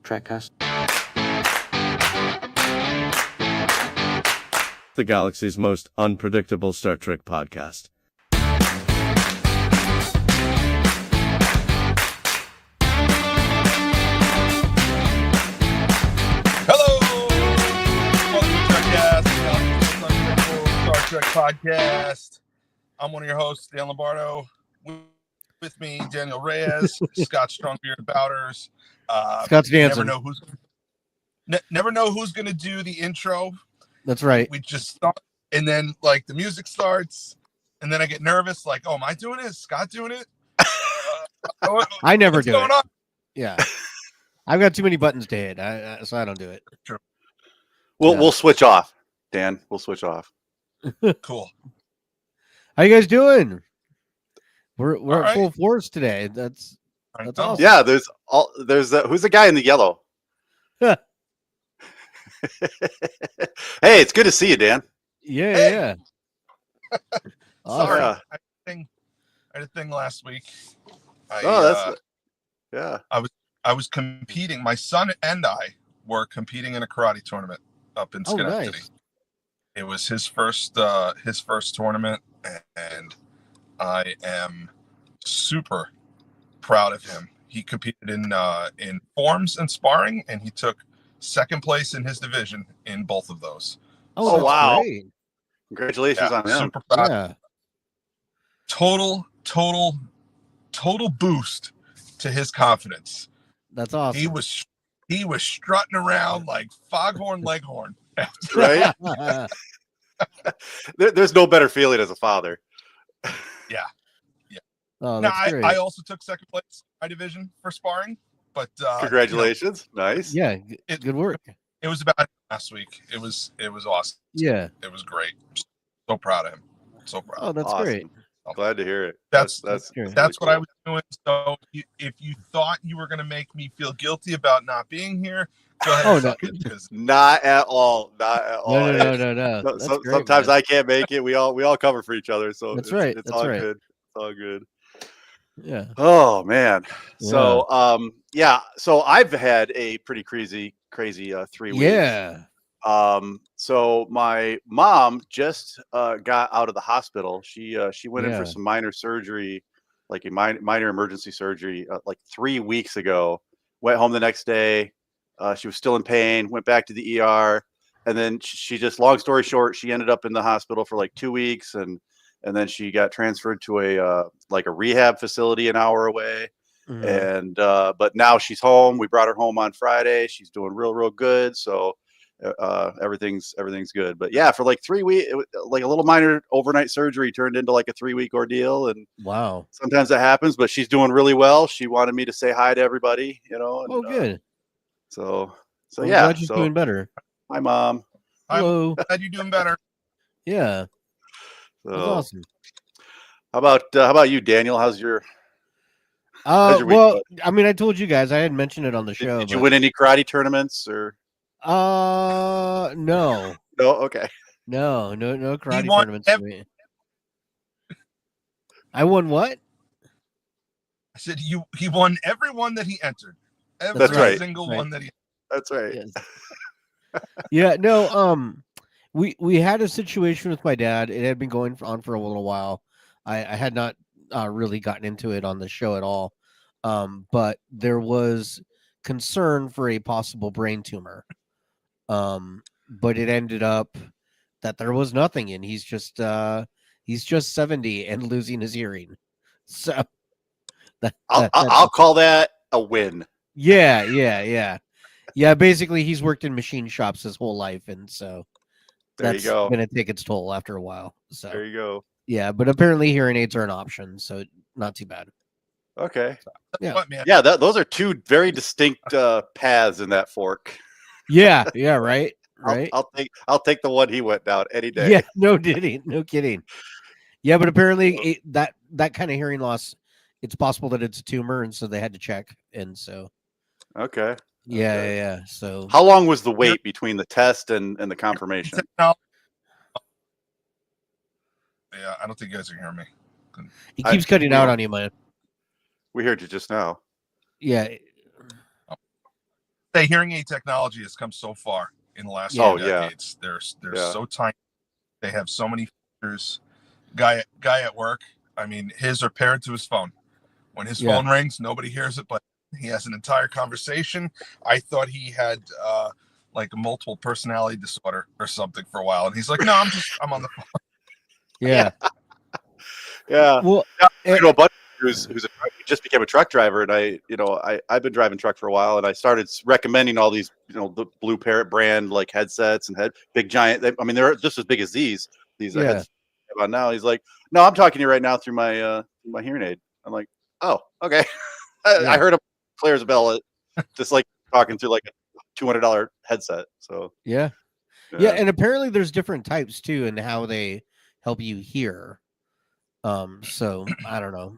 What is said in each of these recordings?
Trekcast. The galaxy's most unpredictable Star Trek podcast. Hello! Welcome to Trekcast, Star Trek podcast. I'm one of your hosts, Dan Lombardo. With me, Daniel Reyes, Scott Strongbeard Bowders. Scott's dancing. Never know who's going to do the intro. That's right. We just start, and then like the music starts, and then I get nervous. Like, oh, am I doing it? Is Scott doing it? I never do it. On? Yeah, I've got too many buttons to hit, so I don't do it. True. We'll switch off, Dan. We'll switch off. Cool. How you guys doing? We're right. at full force today. That's awesome. Yeah, there's who's the guy in the yellow? Huh. Hey, it's good to see you, Dan. Yeah. Awesome. Sorry, Yeah. I had a thing last week. Yeah. I was competing. My son and I were competing in a karate tournament up in Schenectady. Nice. It was his first tournament, and I am super proud of him. He competed in forms and sparring, and he took second place in his division in both of those. Oh, Oh, that's wow. great. Congratulations on him. Super proud. Yeah. Total boost to his confidence. That's awesome. He was strutting around like Foghorn Leghorn. Right? There's no better feeling as a father. Oh, Now, that's great. I also took second place in my division for sparring, but Congratulations. Nice. Yeah, good work. It was about last week. It was awesome. Yeah. It was great. So proud of him. So proud. Oh, that's Awesome. great. Glad to hear it. That's really what cool. I was doing. So if you thought you were going to make me feel guilty about not being here, go ahead. Oh, and no. suck it, because Not at all. Not at all. No. That's great, Sometimes man. I can't make it. We all cover for each other. So That's right. It's That's all right. good. It's all good. Yeah. Oh man. Yeah. So I've had a pretty crazy 3 weeks. Yeah. So my mom just got out of the hospital. She went in for some minor surgery, like a minor emergency surgery, like 3 weeks ago. Went home the next day. She was still in pain. Went back to the ER, and then she just, long story short, she ended up in the hospital for like 2 weeks, and then she got transferred to a rehab facility an hour away. Mhm. And but now she's home. We brought her home on Friday. She's doing real good. So everything's good. But yeah, for like 3 weeks, like a little minor overnight surgery turned into like a 3-week ordeal. And Wow. sometimes that happens, but she's doing really well. She wanted me to say hi to everybody, and, Oh, good. So I'm yeah, glad she's doing better. hi mom. Hello. glad you're doing better. Yeah. So That's awesome. how about you, Daniel? How's your week Well, going? I mean, I told you guys, I had mentioned it on the show. Did you win any karate tournaments or? No. No. Okay. No karate won tournaments for me. I won what? I said he won every one that he entered. Every That's right. single Right. one that he. That's right. Yes. Yeah, no, we had a situation with my dad. It had been going on for a little while. I had not really gotten into it on the show at all. But there was concern for a possible brain tumor. But it ended up that there was nothing, and he's just 70 and losing his hearing. So I'll call that a win. Yeah. Basically, he's worked in machine shops his whole life, and so There that's you go. going to take its toll after a while. So There you go. yeah, but apparently hearing aids are an option, so not too bad. Okay. Yeah. What, man? Yeah, those are two very distinct paths in that fork. Yeah, right. I'll take the one he went down any day. Yeah, no kidding. Yeah, but apparently that kind of hearing loss, it's possible that it's a tumor, and so they had to check, and so Okay. yeah. So How long was the wait between the test and the confirmation? Yeah, I don't think you guys are hearing me. he keeps cutting out on you, man. We heard you just now. Yeah. say hearing aid technology has come so far in the last Yeah. few decades. They're Yeah. so tiny. They have so many features. Guy at work, I mean, his are paired to his phone. When his phone rings, nobody hears it, but he has an entire conversation. I thought he had like a multiple personality disorder or something for a while, and he's like, "No, I'm on the phone." Yeah. Yeah. Well, You know, a buddy who's he just became a truck driver, and I've been driving truck for a while, and I started recommending all these, the Blue Parrot brand like headsets and big giant. I mean, they're just as big as these headsets I have on now. He's like, "No, I'm talking to you right now through my hearing aid." I'm like, "Oh, okay." I heard him clear as a bell, just like talking through like a $200 headset. So yeah, and apparently there's different types too, and how they help you hear. So I don't know.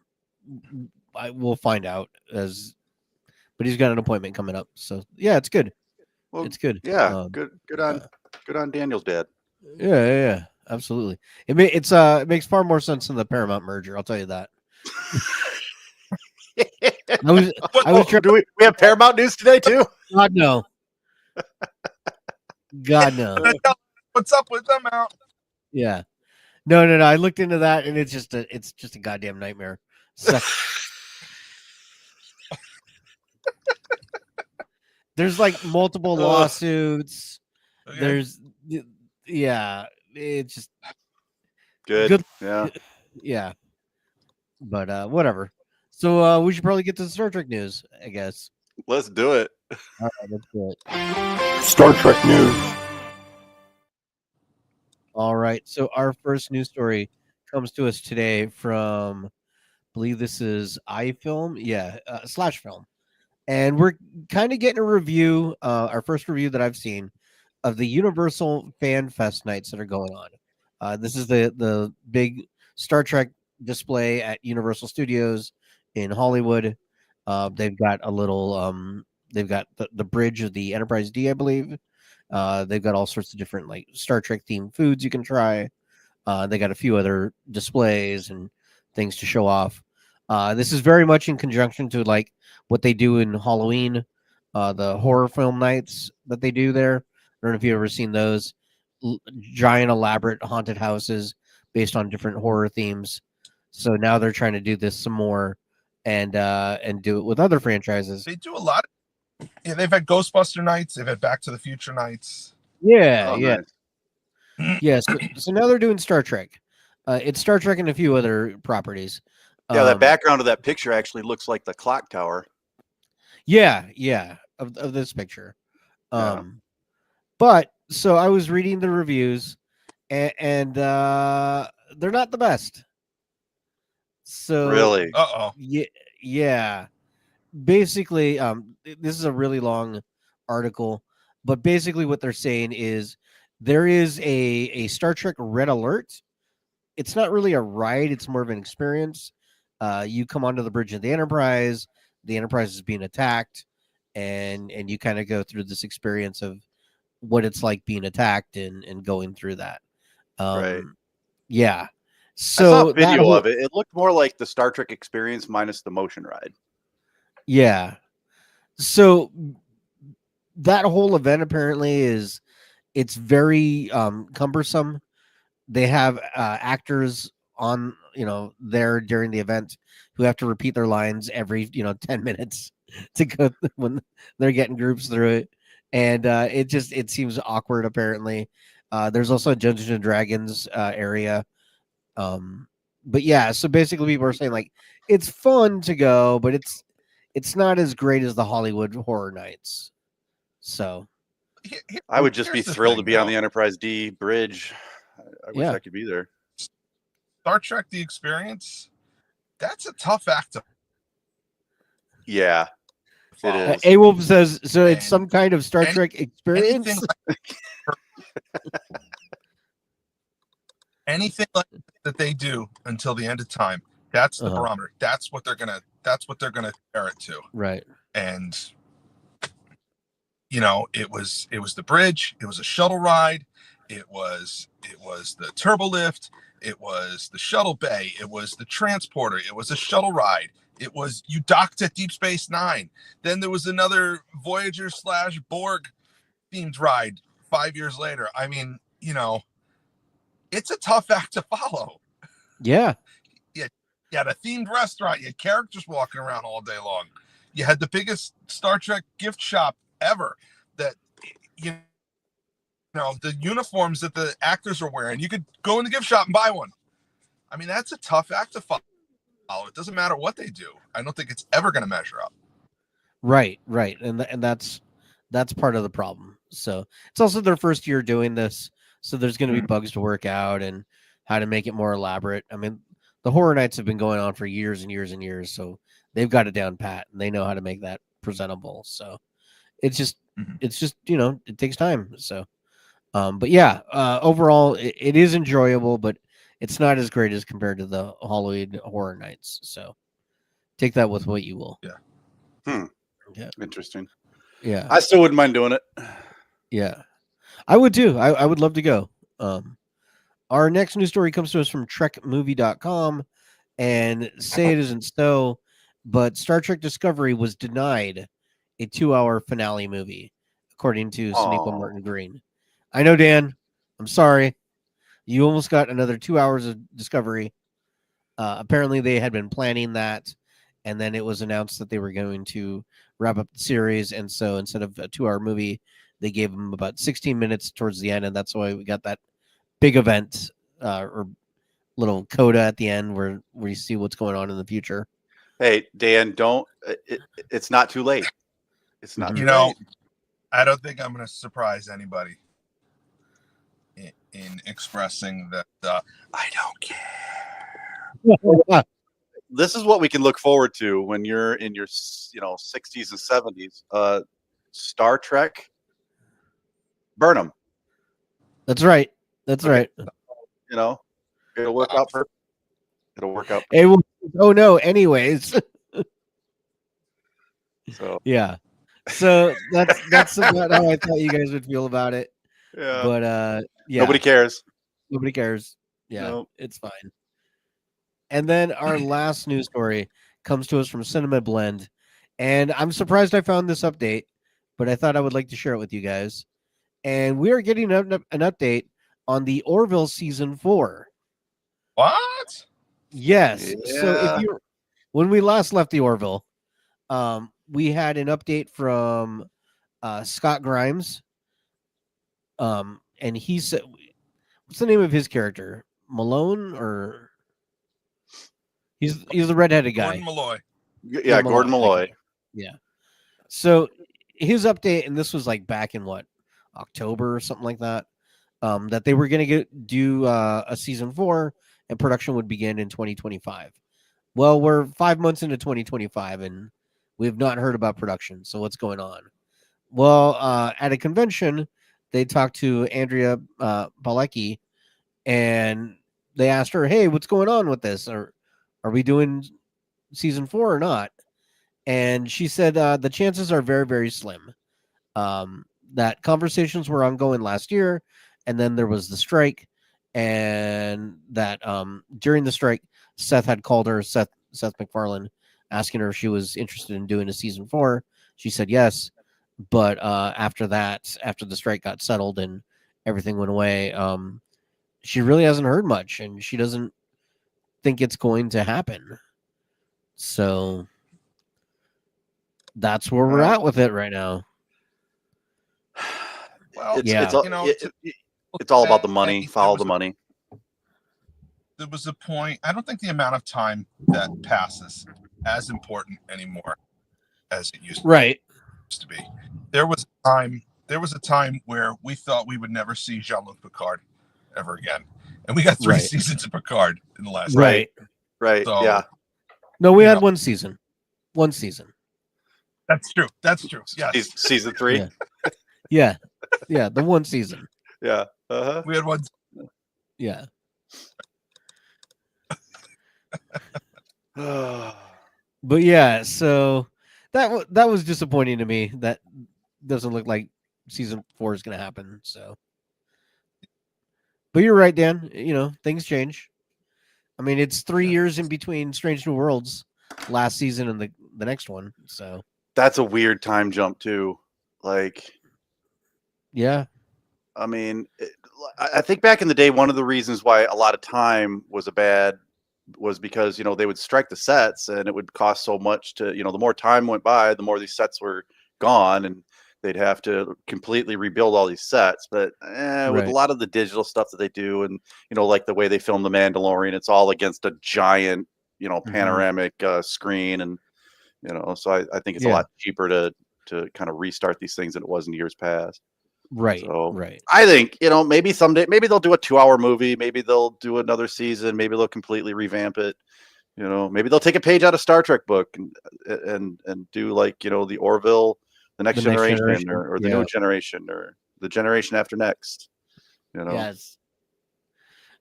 We'll find out but he's got an appointment coming up. So yeah, it's good. Well, it's good. Yeah, good on Daniel's dad. Yeah, absolutely. It makes far more sense than the Paramount merger. I'll tell you that. I was trying. Do we have Paramount news today too? God no. God no. What's up with them out? Yeah. No. I looked into that, and it's just a goddamn nightmare. So, there's like multiple lawsuits. Okay. There's it's just good. Yeah. But whatever. So we should probably get to the Star Trek news, I guess. Let's do it. All right, let's do it. Star Trek news. All right. So our first news story comes to us today from, I believe this is iFilm. Yeah, Slash Film. And we're kind of getting a review, our first review that I've seen of the Universal Fan Fest nights that are going on. This is the big Star Trek display at Universal Studios in Hollywood. They've got a little, they've got the bridge of the Enterprise D, I believe. They've got all sorts of different like Star Trek themed foods you can try. They got a few other displays and things to show off. This is very much in conjunction to like what they do in Halloween, the horror film nights that they do there. I don't know if you've ever seen those giant, elaborate haunted houses based on different horror themes. So now they're trying to do this some more and do it with other franchises. They do a lot. Yeah, they've had Ghostbuster nights. They've had Back to the Future nights. Yeah, Nice. yeah. So now they're doing Star Trek. It's Star Trek and a few other properties. Yeah, that background of that picture actually looks like the clock tower. Yeah, of this picture. But so I was reading the reviews, and they're not the best. So Really? yeah. Basically, this is a really long article, but basically what they're saying is there is a Star Trek Red Alert. It's not really a ride; it's more of an experience. You come onto the bridge of the Enterprise. The Enterprise is being attacked, and you kind of go through this experience of what it's like being attacked and going through that. Right. Yeah. So I saw a video of it. It looked more like the Star Trek experience minus the motion ride. Yeah. So that whole event apparently it's very cumbersome. They have actors on, there during the event who have to repeat their lines every, 10 minutes to go when they're getting groups through it. And it seems awkward apparently. There's also a Dungeons and Dragons area. But yeah, so basically people are saying like it's fun to go, but it's not as great as the Hollywood Horror Nights. So I would just be thrilled to be on the Enterprise D bridge. I wish I could be there. Star Trek The Experience, that's a tough act to Yeah, it is. A-Wolf says, so it's some kind of Star Trek experience? Anything like that they do until the end of time, that's the barometer. That's what they're gonna compare it to. Right. And it was the bridge, it was a shuttle ride, it was the turbo lift, it was the shuttle bay, it was the transporter, it was a shuttle ride, It was you docked at Deep Space Nine. Then there was another Voyager / Borg themed ride 5 years later. I mean, it's a tough act to follow. Yeah. You had a themed restaurant. You had characters walking around all day long. You had the biggest Star Trek gift shop ever. That the uniforms that the actors are wearing. You could go in the gift shop and buy one. I mean, that's a tough act to follow. It doesn't matter what they do. I don't think it's ever going to measure up. Right. And that's part of the problem. So it's also their first year doing this. So there's going to be bugs to work out and how to make it more elaborate. I mean, the Horror Nights have been going on for years and years and years. So they've got it down pat and they know how to make that presentable. So it's just, it takes time. So, but yeah, overall it is enjoyable, but it's not as great as compared to the Halloween Horror Nights. So take that with what you will. Yeah. Yeah. Interesting. Yeah. I still wouldn't mind doing it. Yeah. I would too. I would love to go. Our next news story comes to us from trekmovie.com, and say it isn't so, but Star Trek Discovery was denied a 2-hour finale movie, according to Sonequa Martin Green. I know, Dan. I'm sorry. You almost got another 2 hours of Discovery. Apparently, they had been planning that, and then it was announced that they were going to wrap up the series. And so instead of a 2-hour movie, they gave them about 16 minutes towards the end. And that's why we got that big event or little coda at the end where you see what's going on in the future. Hey, Dan, it's not too late. It's not too late. I don't think I'm going to surprise anybody in expressing that I don't care. This is what we can look forward to when you're in your 60s and 70s. Star Trek, burn them. That's right. Right. It'll work out perfect. It'll work out. It will, oh no. Anyways. So yeah. So that's about how I thought you guys would feel about it. Yeah. But yeah. Nobody cares. Nobody cares. Yeah. Nope. It's fine. And then our last news story comes to us from Cinema Blend. And I'm surprised I found this update, but I thought I would like to share it with you guys. And we are getting an update on the Orville season 4. What? Yes. Yeah. So when we last left the Orville, we had an update from Scott Grimes. And he said, what's the name of his character? Malone or... He's the redheaded guy. Gordon Malloy. Yeah, Gordon Malloy. Yeah. So his update, and this was like back in October or something like that, that they were going to do a season 4 and production would begin in 2025. Well, we're 5 months into 2025 and we have not heard about production. So what's going on? Well, at a convention, they talked to Andrea Balecki and they asked her, "Hey, what's going on with this? Or are we doing season 4 or not?" And she said the chances are very, very slim. That conversations were ongoing last year, and then there was the strike, and that during the strike, Seth had called her, Seth MacFarlane, asking her if she was interested in doing a season 4. She said yes, but after the strike got settled and everything went away, she really hasn't heard much, and she doesn't think it's going to happen. So that's where we're at with it right now. Well, it's all about the money. Follow the money. There was a point. I don't think the amount of time that passes as important anymore as it used to be. There was a time where we thought we would never see Jean-Luc Picard ever again, and we got 3 seasons of Picard in the last. Right. So, yeah. No, we had one season. That's true. Yes. Season 3. Yeah. Yeah. The one season. Yeah. Uh-huh. We had one. Yeah. But yeah, so that was disappointing to me. That doesn't look like season 4 is going to happen. So, but you're right, Dan. Things change. I mean, it's 3 years in between Strange New Worlds. last season and the next one. So that's a weird time jump too. Like, yeah, I mean, I think back in the day, one of the reasons why a lot of time was because, they would strike the sets and it would cost so much to, the more time went by, the more these sets were gone and they'd have to completely rebuild all these sets. But with a lot of the digital stuff that they do and, like the way they film The Mandalorian, it's all against a giant, panoramic screen. And, so I think it's a lot cheaper to kind of restart these things than it was in years past. Right. So right. I think, maybe someday, maybe they'll do a 2-hour movie. Maybe they'll do another season. Maybe they'll completely revamp it. Maybe they'll take a page out of Star Trek book and do like, the Orville, the next generation, or the new generation, or the generation after next. Yes.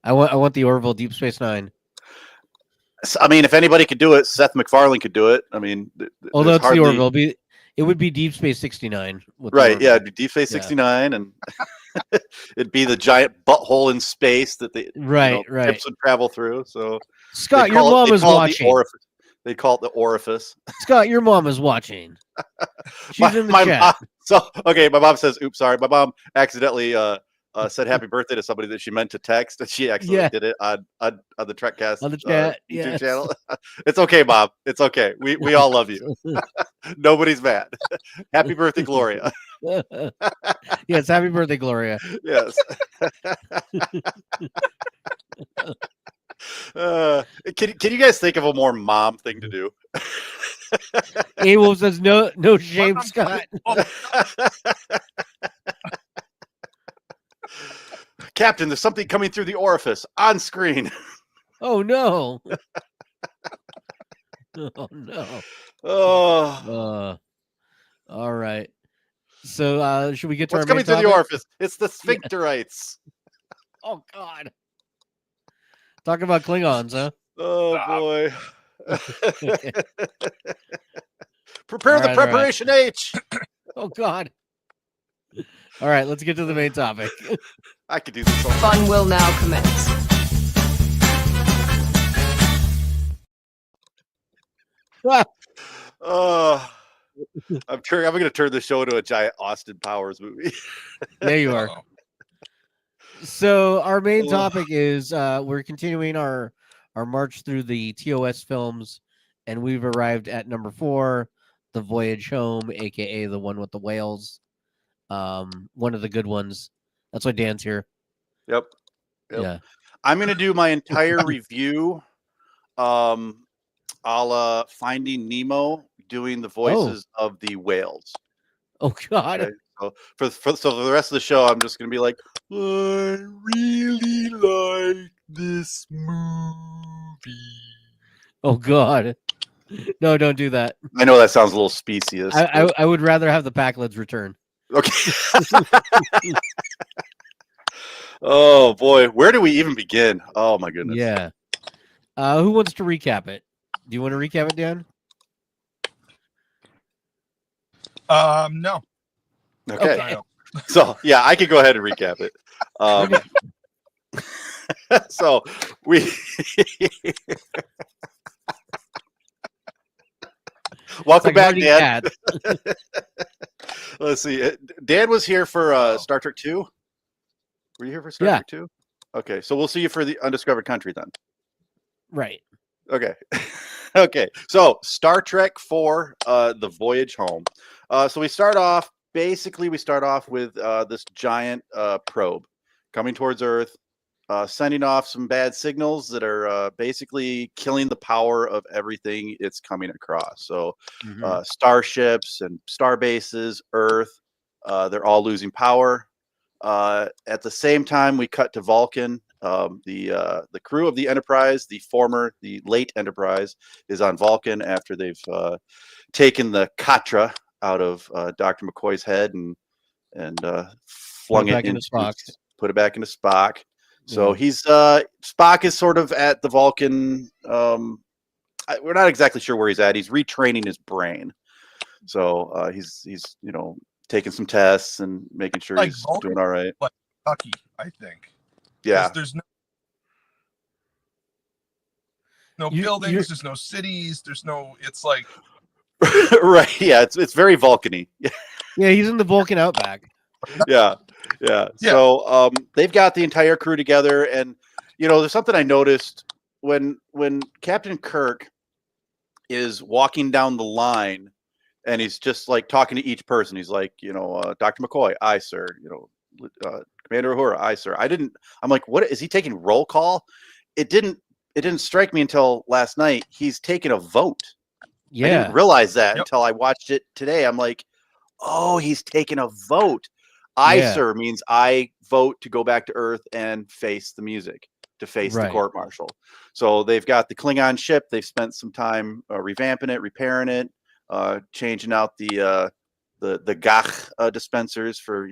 I want the Orville Deep Space Nine. I mean, if anybody could do it, Seth MacFarlane could do it. I mean, although it's the Orville, it would be Deep Space 69. Right? Yeah, it'd be Deep Space 69, and it'd be the giant butthole in space that the ships would travel through. So Scott, your mom is watching. They call it the orifice. Scott, your mom is watching. She's in the chat. Mom, my mom says, "Oops, sorry." My mom accidentally said happy birthday to somebody that she meant to text, and she accidentally did it on the Trekcast on the chat YouTube channel. It's okay, Mom. It's okay. We all love you. Nobody's mad. Happy birthday, Gloria. Yes, happy birthday, Gloria. Yes. Can you guys think of a more mom thing to do? A-Wolf says no shame, Scott. Captain, there's something coming through the orifice on screen. Oh no. Oh no. Oh. All right. So should we get to what's our coming through the orifice? It's the sphincterites. Oh God. Talk about Klingons, huh? Oh boy. Prepare the preparation H. Oh God. All right, let's get to the main topic. I could do this. Fun will now commence. I'm going to turn the show into a giant Austin Powers movie. There you are. So our main topic is we're continuing our march through the TOS films, and we've arrived at number 4, The Voyage Home, aka the one with the whales. One of the good ones. That's why Dan's here. Yep. Yeah. I'm going to do my entire review a la Finding Nemo, doing the voices of the whales. Oh God. Okay? So for the rest of the show, I'm just going to be like, I really like this movie. Oh God. No, don't do that. I know that sounds a little specious. I would rather have the Packlids return. Okay. Oh boy, where do we even begin? Oh my goodness. Yeah. Who wants to recap it? Do you want to recap it, Dan? No. Okay. So yeah, I could go ahead and recap it. So we welcome back, Dan. Let's see. Dan was here for Star Trek 2. Were you here for Star Trek 2? Okay, so we'll see you for the Undiscovered Country then. Right. Okay. Okay. So Star Trek 4, The Voyage Home. So we start off with this giant probe coming towards Earth, sending off some bad signals that are basically killing the power of everything it's coming across. So starships and star bases, Earth, they're all losing power. At the same time, we cut to Vulcan. The crew of the Enterprise, the late Enterprise, is on Vulcan after they've taken the Katra out of Dr. McCoy's head and flung it into Spock. Put it back into Spock. So he's Spock is sort of at the Vulcan. We're not exactly sure where he's at. He's retraining his brain. So he's taking some tests and making sure he's Vulcan, doing all right. Like Kentucky, I think. Yeah. There's no. no buildings. There's no cities. There's no. It's like right. Yeah, it's very Vulcan-y. Yeah, he's in the Vulcan outback. Yeah. So they've got the entire crew together, and there's something I noticed when Captain Kirk is walking down the line, and he's just like talking to each person. He's like, Dr. McCoy, aye, sir. Commander Uhura, aye, sir. I'm like, what is he taking roll call? It didn't strike me until last night. He's taking a vote. Yeah. I didn't realize that until I watched it today. I'm like, oh, he's taking a vote. Aye, sir means I vote to go back to Earth and face the music, to face the court martial. So they've got the Klingon ship. They've spent some time revamping it, repairing it, changing out the gach dispensers for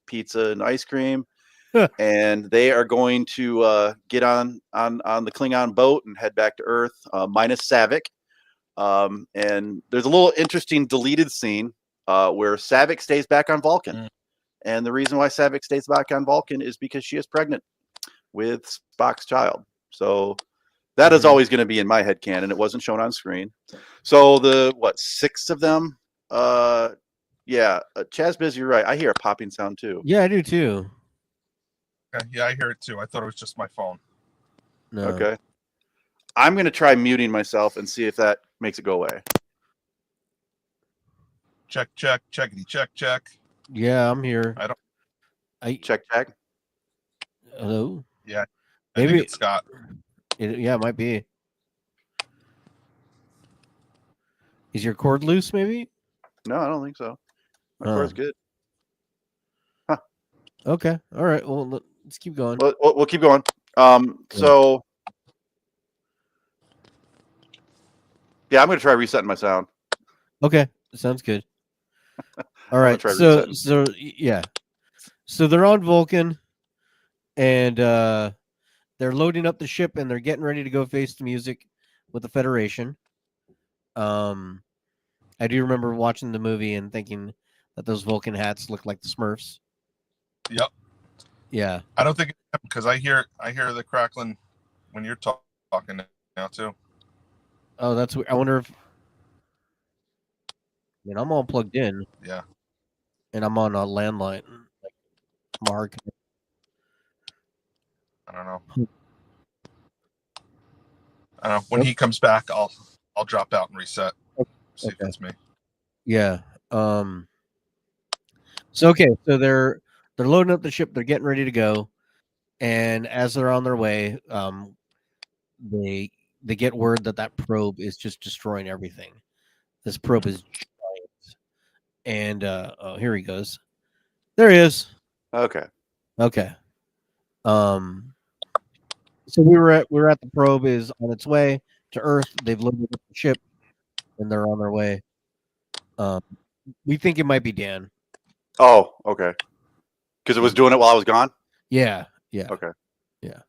pizza and ice cream. And they are going to get on the Klingon boat and head back to Earth, minus Savick. And there's a little interesting deleted scene where Savick stays back on Vulcan. And the reason why Savick stays back on Vulcan is because she is pregnant with Spock's child. So that is always going to be in my head canon. It wasn't shown on screen. So the 6 of them? Chaz, you're right. I hear a popping sound too. Yeah, I do too. Yeah, I hear it too. I thought it was just my phone. No. Okay. I'm going to try muting myself and see if that makes it go away. Check, checkity, check. Yeah, I'm here. Check. Hello? Yeah. Maybe I think it's Scott. It might be. Is your cord loose, maybe? No, I don't think so. My cord's good. Huh. Okay. All right. Well, let's keep going. We'll keep going. So... Yeah, I'm going to try resetting my sound. Okay. Sounds good. All right. So they're on Vulcan, and they're loading up the ship, and they're getting ready to go face the music with the Federation. I do remember watching the movie and thinking that those Vulcan hats look like the Smurfs. Yep. Yeah. I don't think because I hear the crackling when you're talking now too. Oh, that's weird. I wonder if. I'm all plugged in. Yeah. And I'm on a landline. Mark. I don't know. When he comes back, I'll drop out and reset. See if it's me. Yeah. So they're loading up the ship. They're getting ready to go, and as they're on their way, they get word that probe is just destroying everything. This probe is giant, and here he goes. There he is. Okay. So we were at the probe is on its way to Earth. They've loaded up the ship, and they're on their way. We think it might be Dan. Oh, okay. Because it was doing it while I was gone? Yeah. Okay. Yeah.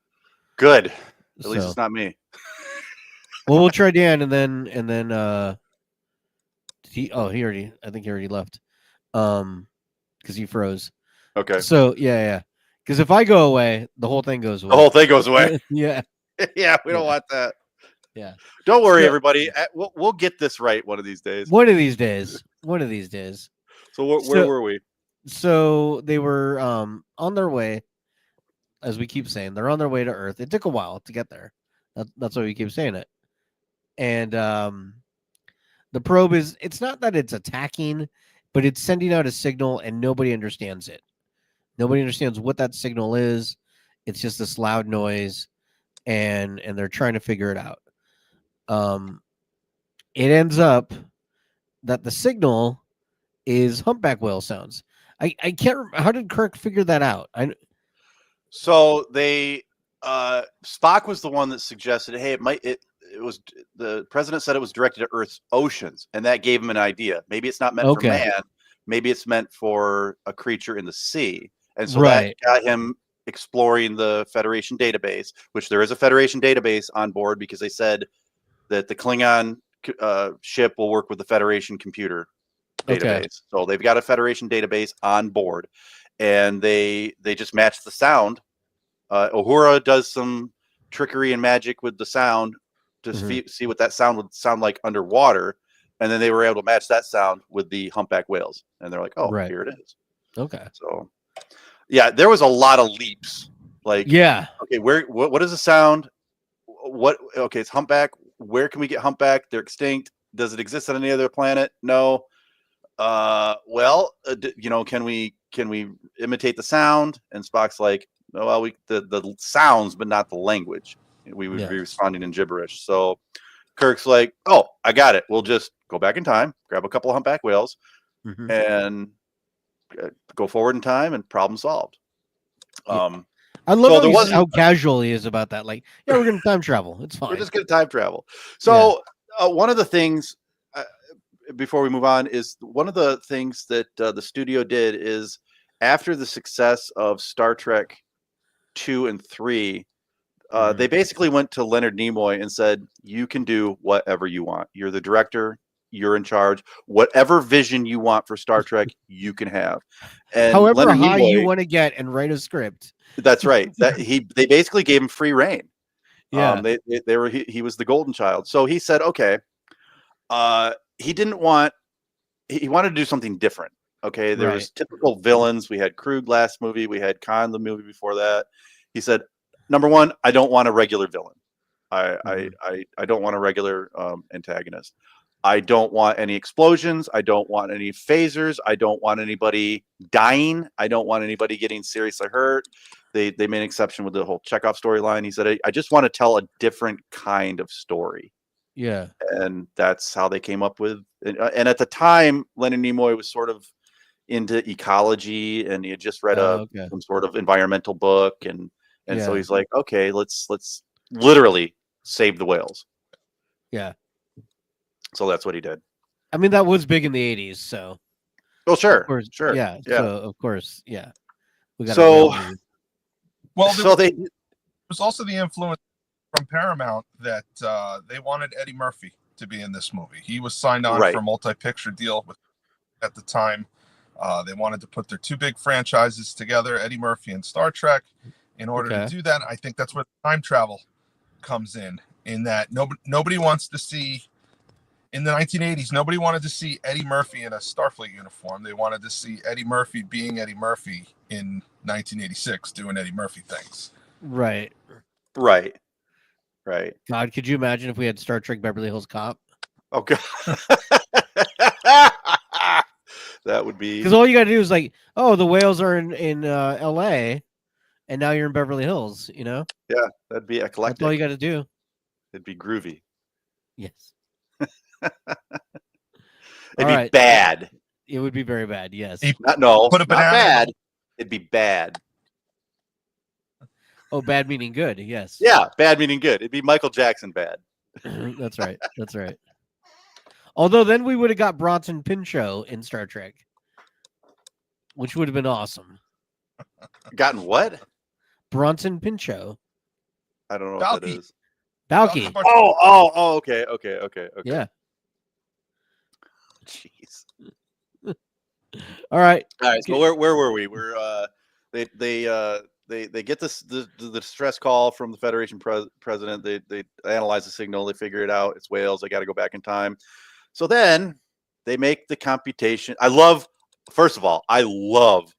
Good. At least it's not me. Well, we'll try Dan, and then I think he already left. Because he froze. Okay. So yeah. Because if I go away, the whole thing goes away. The whole thing goes away. Yeah. Yeah, we don't want that. Yeah. Don't worry, everybody. We'll get this right one of these days. One of these days. So where were we? So they were on their way, as we keep saying, they're on their way to Earth. It took a while to get there. That's why we keep saying it. And the probe it's not that it's attacking, but it's sending out a signal and nobody understands it. Nobody understands what that signal is. It's just this loud noise, and they're trying to figure it out. It ends up that the signal is humpback whale sounds. I can't remember. How did Kirk figure that out? So they Spock was the one that suggested, hey, it was the president said it was directed at Earth's oceans, and that gave him an idea. Maybe it's not meant for man. Maybe it's meant for a creature in the sea. And so that got him exploring the Federation database, which there is a Federation database on board because they said that the Klingon ship will work with the Federation computer database. So they've got a Federation database on board, and they just match the sound. Uhura does some trickery and magic with the sound see what that sound would sound like underwater, and then they were able to match that sound with the humpback whales, and they're like, "Oh, Right. here it is." Okay. So, yeah, there was a lot of leaps. Like, Yeah. okay, what is the sound? Okay, it's humpback. Where can we get humpback? They're extinct. Does it exist on any other planet? No. Can we imitate the sound? And Spock's like, oh, well, the sounds, but not the language. We would be responding in gibberish. So Kirk's like, oh, I got it. We'll just go back in time, grab a couple of humpback whales, and go forward in time, and problem solved. I love how casual he is about that. Like, yeah, we're going to time travel. It's fine. We're just going to time travel. So one of the things, before we move on, is one of the things that the studio did is after the success of Star Trek 2 and 3, they basically went to Leonard Nimoy and said, you can do whatever you want. You're the director. You're in charge. Whatever vision you want for Star Trek, you can have. And however Leonard high Nimoy, you want to get and write a script. That's right. They basically gave him free reign. Yeah. He was the golden child. So he said, okay, he wanted to do something different. Okay. There was typical villains. We had Krug last movie. We had Khan the movie before that. He said, number one, I don't want a regular villain. I don't want a regular antagonist. I don't want any explosions. I don't want any phasers. I don't want anybody dying. I don't want anybody getting seriously hurt. They made an exception with the whole Chekhov storyline. He said, I just want to tell a different kind of story. Yeah. And that's how they came up with, and at the time, Leonard Nimoy was sort of into ecology, and he had just read some sort of environmental book. And so he's like, okay, let's literally save the whales. Yeah. So that's what he did. I mean, that was big in the 80s. So. Oh, sure. Of course, sure. Yeah. So, of course. Yeah. There was also the influence from Paramount that they wanted Eddie Murphy to be in this movie. He was signed on for a multi-picture deal at the time. They wanted to put their two big franchises together, Eddie Murphy and Star Trek. In order to do that, I think that's where time travel comes in that nobody wants to see. In the 1980s, nobody wanted to see Eddie Murphy in a Starfleet uniform. They wanted to see Eddie Murphy being Eddie Murphy in 1986, doing Eddie Murphy things. Right. God, could you imagine if we had Star Trek Beverly Hills Cop? Oh, God. That would be... Because all you got to do is like, oh, the whales are in L.A., and now you're in Beverly Hills, you know? Yeah, that'd be eclectic. That's all you got to do. It'd be groovy. Yes. It'd be bad. It would be very bad. Yes. Not bad. It'd be bad. Oh, bad meaning good. Yes. Yeah, bad meaning good. It'd be Michael Jackson bad. That's right. That's right. Although then we would have got Bronson Pinchot in Star Trek, which would have been awesome. Gotten what? Bronson Pinchot. I don't know what that is. Balky. Oh, okay. Yeah. Jeez. All right. So where were we? We're they get the distress call from the Federation president. They analyze the signal. They figure it out. It's whales. They got to go back in time. So then they make the computation. First of all, I love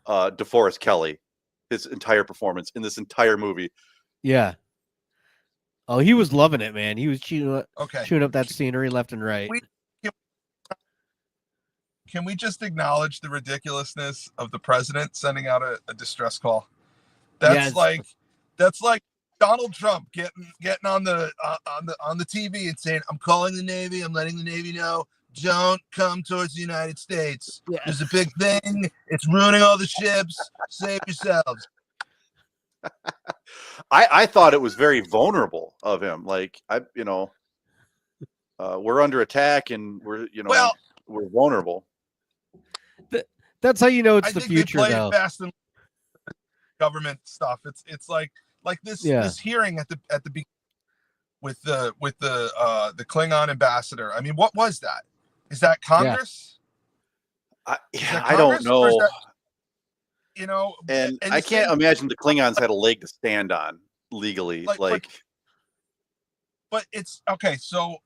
DeForest Kelley, his entire performance in this entire movie. Yeah. Oh, he was loving it, man. He was chewing up that scenery left and right. Can we just acknowledge the ridiculousness of the president sending out a distress call? That's like Donald Trump getting on the TV and saying, "I'm calling the Navy. I'm letting the Navy know, don't come towards the United States. Yeah. There's a big thing. It's ruining all the ships. Save yourselves." I thought it was very vulnerable of him. Like, we're under attack and we're vulnerable. That's how you know it's the future, they play though. Fast and government stuff. It's like this hearing at the beginning with the Klingon ambassador. I mean, what was that? Is that Congress? Yeah. I don't know. That, and I can't imagine the Klingons had a leg to stand on legally. but it's okay. So,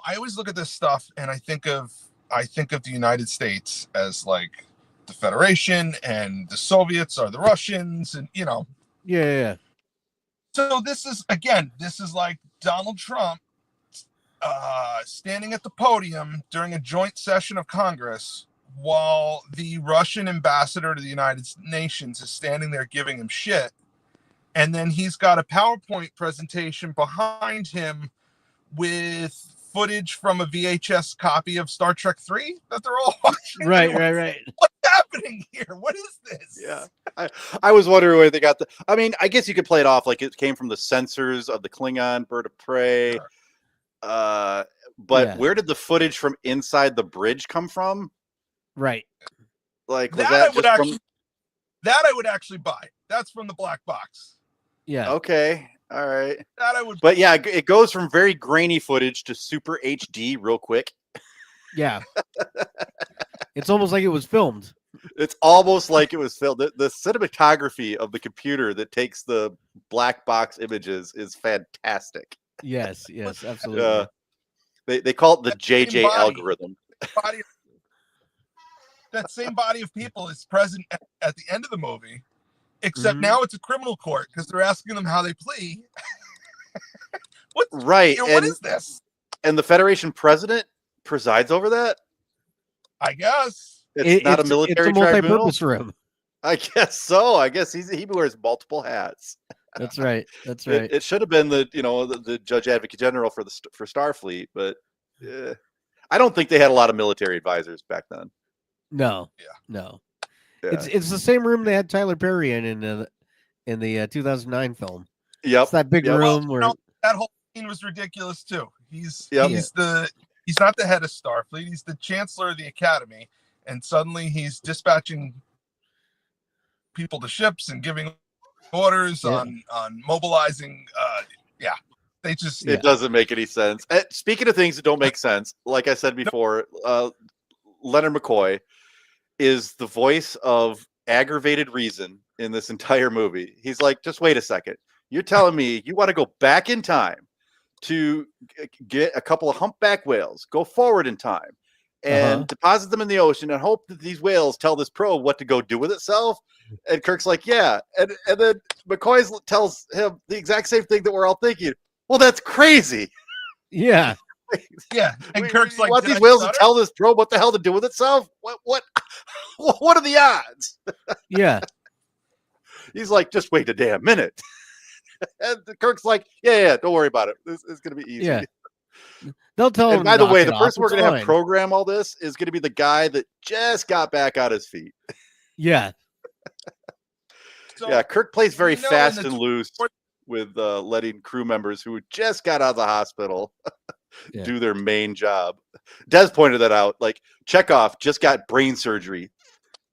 I always look at this stuff and I think of the United States as like the Federation, and the Soviets are the Russians, and Yeah. So this is like Donald Trump standing at the podium during a joint session of Congress while the Russian ambassador to the United Nations is standing there giving him shit. And then he's got a PowerPoint presentation behind him with footage from a VHS copy of Star Trek 3 that they're all watching. Right. What's happening here? What is this? Yeah. I was wondering where they got I guess you could play it off like it came from the sensors of the Klingon bird of prey. Sure. But where did the footage from inside the bridge come from? Right. Like that I would actually buy. That's from the black box. Yeah. Okay. All right. That I would. But yeah, it goes from very grainy footage to super HD real quick. Yeah. It's almost like it was filmed. It's almost like it was filmed. The cinematography of the computer that takes the black box images is fantastic. Yes, absolutely. They call it the JJ algorithm. That same body of people is present at the end of the movie, except now it's a criminal court because they're asking them how they plea. What is this? And the Federation president presides over that? I guess. It's not a military it's a multi-purpose room. I guess so. I guess he wears multiple hats. That's right. It should have been the Judge Advocate General for Starfleet, but I don't think they had a lot of military advisors back then. No. Yeah. No. Yeah. It's the same room they had Tyler Perry in the 2009 film. Yep. It's that big room where that whole scene was ridiculous too. He's not the head of Starfleet. He's the chancellor of the Academy, and suddenly he's dispatching people to ships and giving orders on mobilizing. It doesn't make any sense. Speaking of things that don't make sense, like I said before, Leonard Nimoy is the voice of aggravated reason in this entire movie. He's like, just wait a second. You're telling me you want to go back in time to get a couple of humpback whales, go forward in time, and deposit them in the ocean and hope that these whales tell this probe what to go do with itself? And Kirk's like, yeah. And then McCoy tells him the exact same thing that we're all thinking. Well, that's crazy. Yeah. Yeah. And Kirk's like, want these whales to tell this probe what the hell to do with itself? What are the odds? Yeah. He's like, just wait a damn minute. And Kirk's like, yeah, don't worry about it. This is going to be easy. Yeah. They'll tell him. And by the way, the person we're going to have program all this is going to be the guy that just got back on his feet. Yeah. Yeah, Kirk plays very fast and loose with letting crew members who just got out of the hospital do their main job. Des pointed that out. Like, Chekhov just got brain surgery.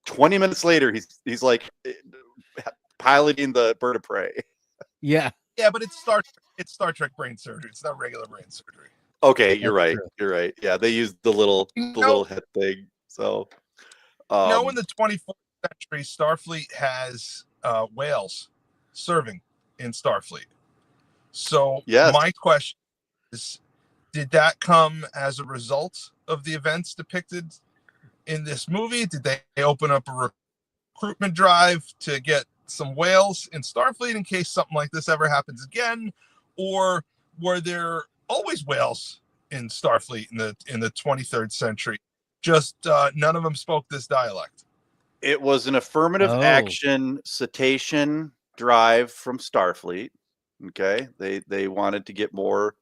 20 minutes later, he's like piloting the bird of prey. Yeah. Yeah, but it's Star Trek brain surgery. It's not regular brain surgery. Okay, you're right. True. You're right. Yeah, they used the little head thing. So, in the 24th century, Starfleet has whales serving in Starfleet. So my question is, did that come as a result of the events depicted in this movie? Did they open up a recruitment drive to get some whales in Starfleet in case something like this ever happens again? Or were there always whales in Starfleet in the 23rd century? Just none of them spoke this dialect. It was an affirmative action cetacean drive from Starfleet. Okay, they wanted to get more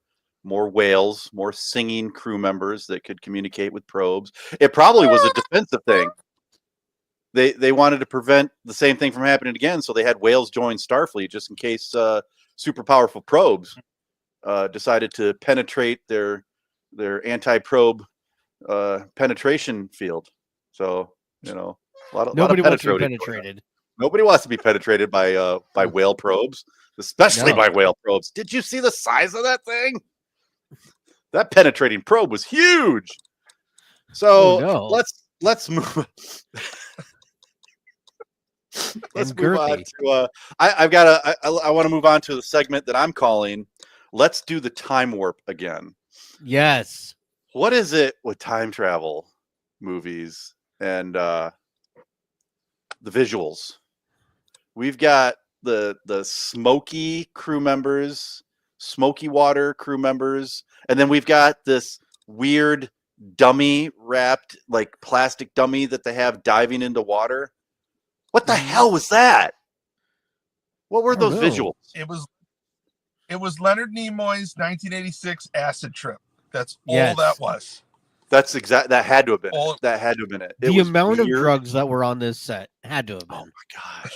whales, more singing crew members that could communicate with probes. It probably was a defensive thing. They wanted to prevent the same thing from happening again, so they had whales join Starfleet just in case super powerful probes decided to penetrate their anti-probe penetration field. So nobody wants to be penetrated. Nobody wants to be penetrated by whale probes, especially by whale probes. Did you see the size of that thing? That penetrating probe was huge. So let's move. Let's move on to. I want to move on to the segment that I'm calling let's do the time warp again. Yes. What is it with time travel movies and the visuals? We've got the smoky crew members, smoky water crew members, and then we've got this weird dummy wrapped like plastic dummy that they have diving into water. What the hell was that? What were those visuals? It was Leonard Nimoy's 1986 acid trip. That's all that was. That's exact. That had to have been. That had to have been it. The amount of drugs that were on this set had to have been. Oh my gosh!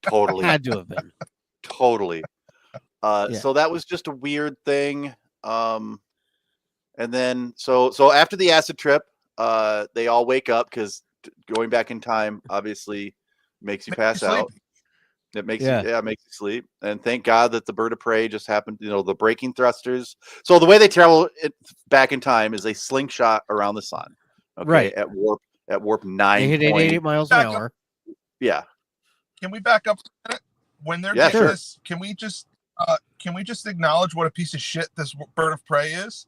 Totally had to have been. Totally. So that was just a weird thing. And then so after the acid trip, they all wake up because going back in time obviously makes you pass out. It makes it makes you sleep. And thank God that the bird of prey just happened, the braking thrusters. So the way they travel it back in time is they slingshot around the sun. Okay, right. At warp 9. They hit 88 miles an hour. Yeah. Can we back up a minute? When they're doing this, can we just acknowledge what a piece of shit this bird of prey is?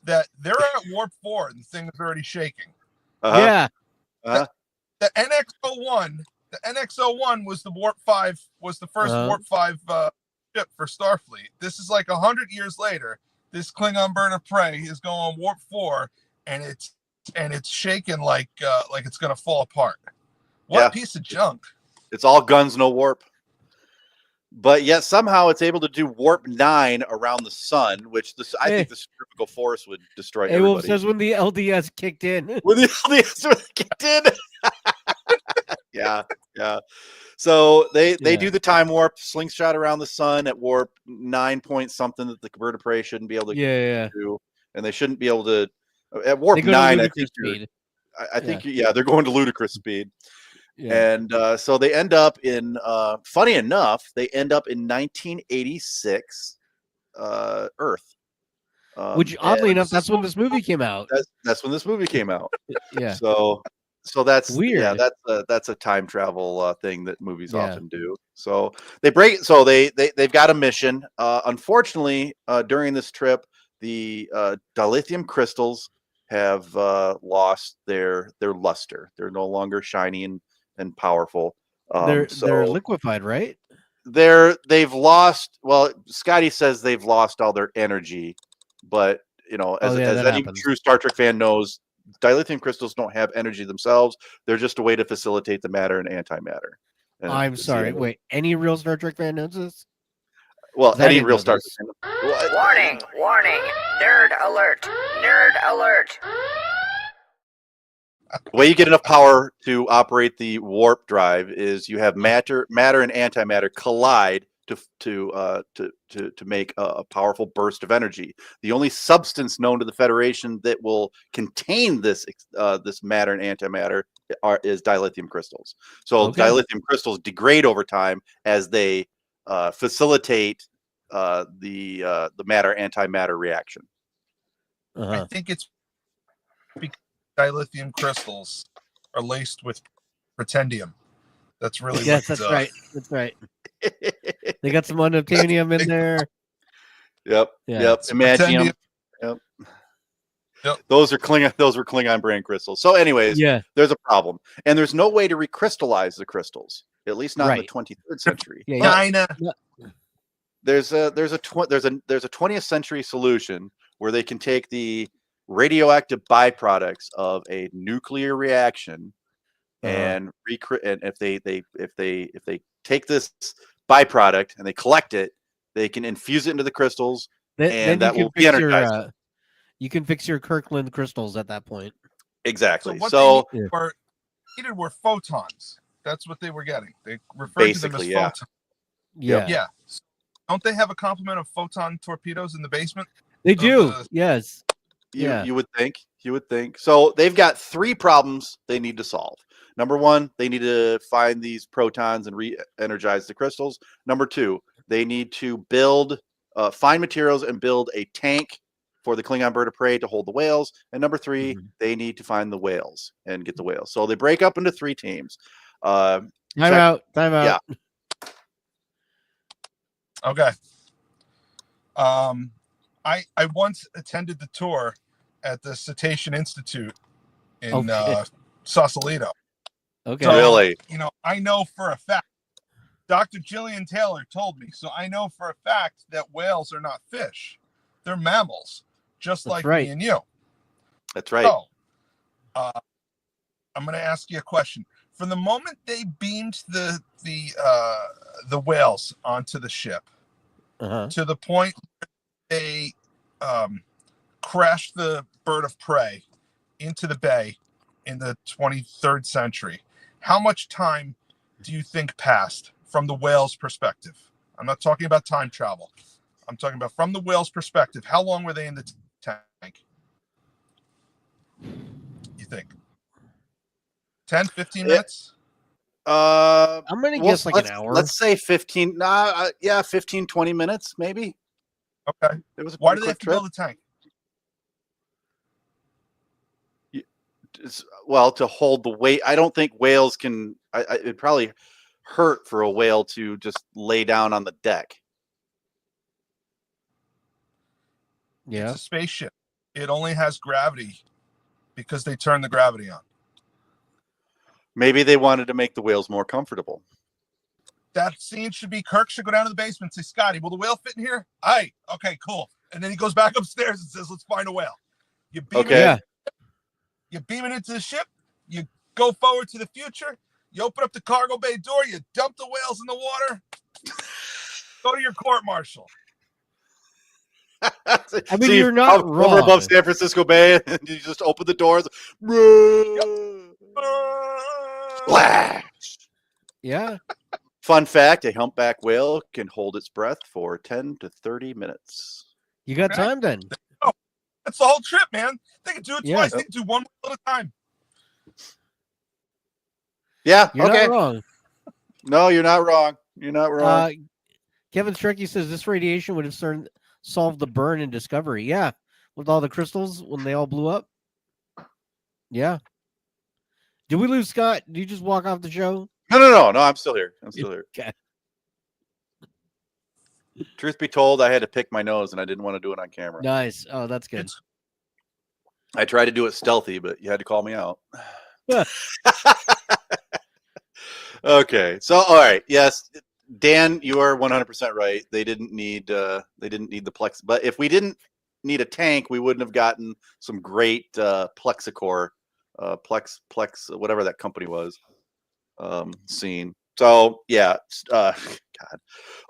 That they're at warp 4 and the thing is already shaking. Yeah. The NX-01. The NX-01 was the warp 5. Was the first warp 5 ship for Starfleet. This is like 100 years later. This Klingon bird of prey is going on warp 4, and it's shaking like it's gonna fall apart. What piece of junk! It's all guns, no warp. But yet somehow it's able to do warp 9 around the sun, which I think the centrifugal force would destroy everybody. Well, it says when the LDS kicked in. When the LDS kicked in. Yeah. So they do the time warp, slingshot around the sun at warp 9 point something that the bird of prey shouldn't be able to do, and they shouldn't be able to at warp 9. I think they're going to ludicrous speed. Yeah. And so they end up in, funny enough, they end up in 1986 Earth. Which, oddly enough, that's when this movie came out. That's when this movie came out. Yeah. So that's weird. Yeah, that's a time travel thing that movies often do. So they break. So they've got a mission. Unfortunately, during this trip, the dilithium crystals have lost their luster. They're no longer shiny and powerful. They're liquefied, right? They've lost. Well, Scotty says they've lost all their energy, but as any true Star Trek fan knows, dilithium crystals don't have energy themselves. They're just a way to facilitate the matter and antimatter. I'm sorry. Wait, any real Star Trek fan knows this? Well, any real Star Trek fan. Warning! Nerd alert! Nerd alert! The way you get enough power to operate the warp drive is you have matter and antimatter collide to make a powerful burst of energy. The only substance known to the Federation that will contain this matter and antimatter is dilithium crystals. So dilithium crystals degrade over time as they facilitate the matter antimatter reaction. I think it's because dilithium crystals are laced with pretendium. That's really that's right. That's right. They got some unobtainium in there. Yep. Imagium. Yep. Those were Klingon brand crystals. So, anyways, there's a problem, and there's no way to recrystallize the crystals, at least not in the 23rd century. China. There's a 20th century solution where they can take the radioactive byproducts of a nuclear reaction and if they take this byproduct and they collect it, they can infuse it into the crystals, and that will be energized. You can fix your Kirkland crystals at that point. Exactly. So what they needed were photons. That's what they were getting. They referred to them as photons. Yeah. Don't they have a complement of photon torpedoes in the basement? They do. Yes. You would think. So they've got 3 problems they need to solve. Number 1, they need to find these protons and re-energize the crystals. Number 2, they need to find materials and build a tank for the Klingon bird of prey to hold the whales. And number 3, they need to find the whales and get the whales. So they break up into 3 teams. Time out. Yeah. Okay. I once attended the tour at the Cetacean Institute in Sausalito. Okay. So, Really? I know for a fact. Dr. Jillian Taylor told me, so I know for a fact that whales are not fish; they're mammals, just That's like right. me and you. That's right. So, I'm going to ask you a question. From the moment they beamed the whales onto the ship to the point they crashed the bird of prey into the bay in the 23rd century, how much time do you think passed from the whale's perspective? I'm not talking about time travel. I'm talking about from the whale's perspective. How long were they in the tank? You think? 10, 15 minutes? I'm going to guess like an hour. Let's say 15. 15, 20 minutes, maybe. Okay. It was Why do they have to build a tank? Well, to hold the weight. I don't think whales can. It'd probably hurt for a whale to just lay down on the deck. Yeah. It's a spaceship. It only has gravity because they turn the gravity on. Maybe they wanted to make the whales more comfortable. That scene should be Kirk should go down to the basement and say, Scotty, will the whale fit in here? Aye. Okay, cool. And then he goes back upstairs and says, let's find a whale. You beam you beam it into the ship. You go forward to the future. You open up the cargo bay door. You dump the whales in the water. Go to your court martial. I mean, you're not wrong. Over above San Francisco Bay, and you just open the doors. Splash! Yeah. Fun fact, a humpback whale can hold its breath for 10 to 30 minutes. You got time then. Oh, that's the whole trip, man. They can do it Yeah. twice. They can do one whale at a time. Yeah, You're okay. not wrong. No, you're not wrong. You're not wrong. Kevin Strecky says this radiation would have solved the burn in Discovery. Yeah. With all the crystals when they all blew up. Yeah. Did we lose Scott? Did you just walk off the show? No. I'm still here. Okay. Truth be told, I had to pick my nose, and I didn't want to do it on camera. Nice. Oh, that's good. I tried to do it stealthy, but you had to call me out. Okay. So, all right. Yes, Dan, you are 100% right. They didn't need the Plex, but if we didn't need a tank, we wouldn't have gotten some great Plexicore, Plex, whatever that company was, scene. So yeah, God.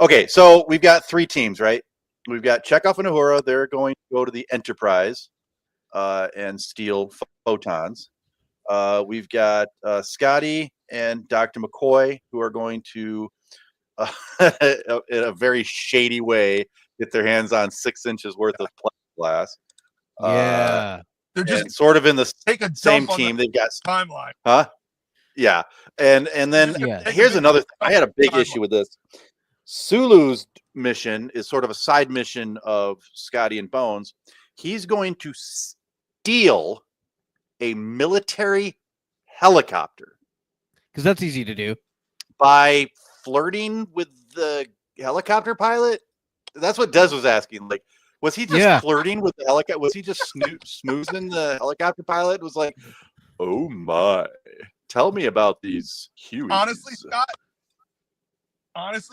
Okay, so we've got three teams, right? We've got Chekhov and Uhura. They're going to go to the Enterprise and steal photons. We've got Scotty and Dr. McCoy, who are going to, in a very shady way, get their hands on 6 inches worth of plexiglass. Yeah. They're just sort of in the same on team. The They've got timeline. Huh? Yeah. And then here's another thing. I had a big issue with this. Sulu's mission is sort of a side mission of Scotty and Bones. He's going to steal a military helicopter. Because that's easy to do. By flirting with the helicopter pilot? That's what Des was asking. Like, was he just flirting with the helicopter? Was he just smoozing the helicopter pilot? It was like, oh my. Tell me about these Hueys. Honestly,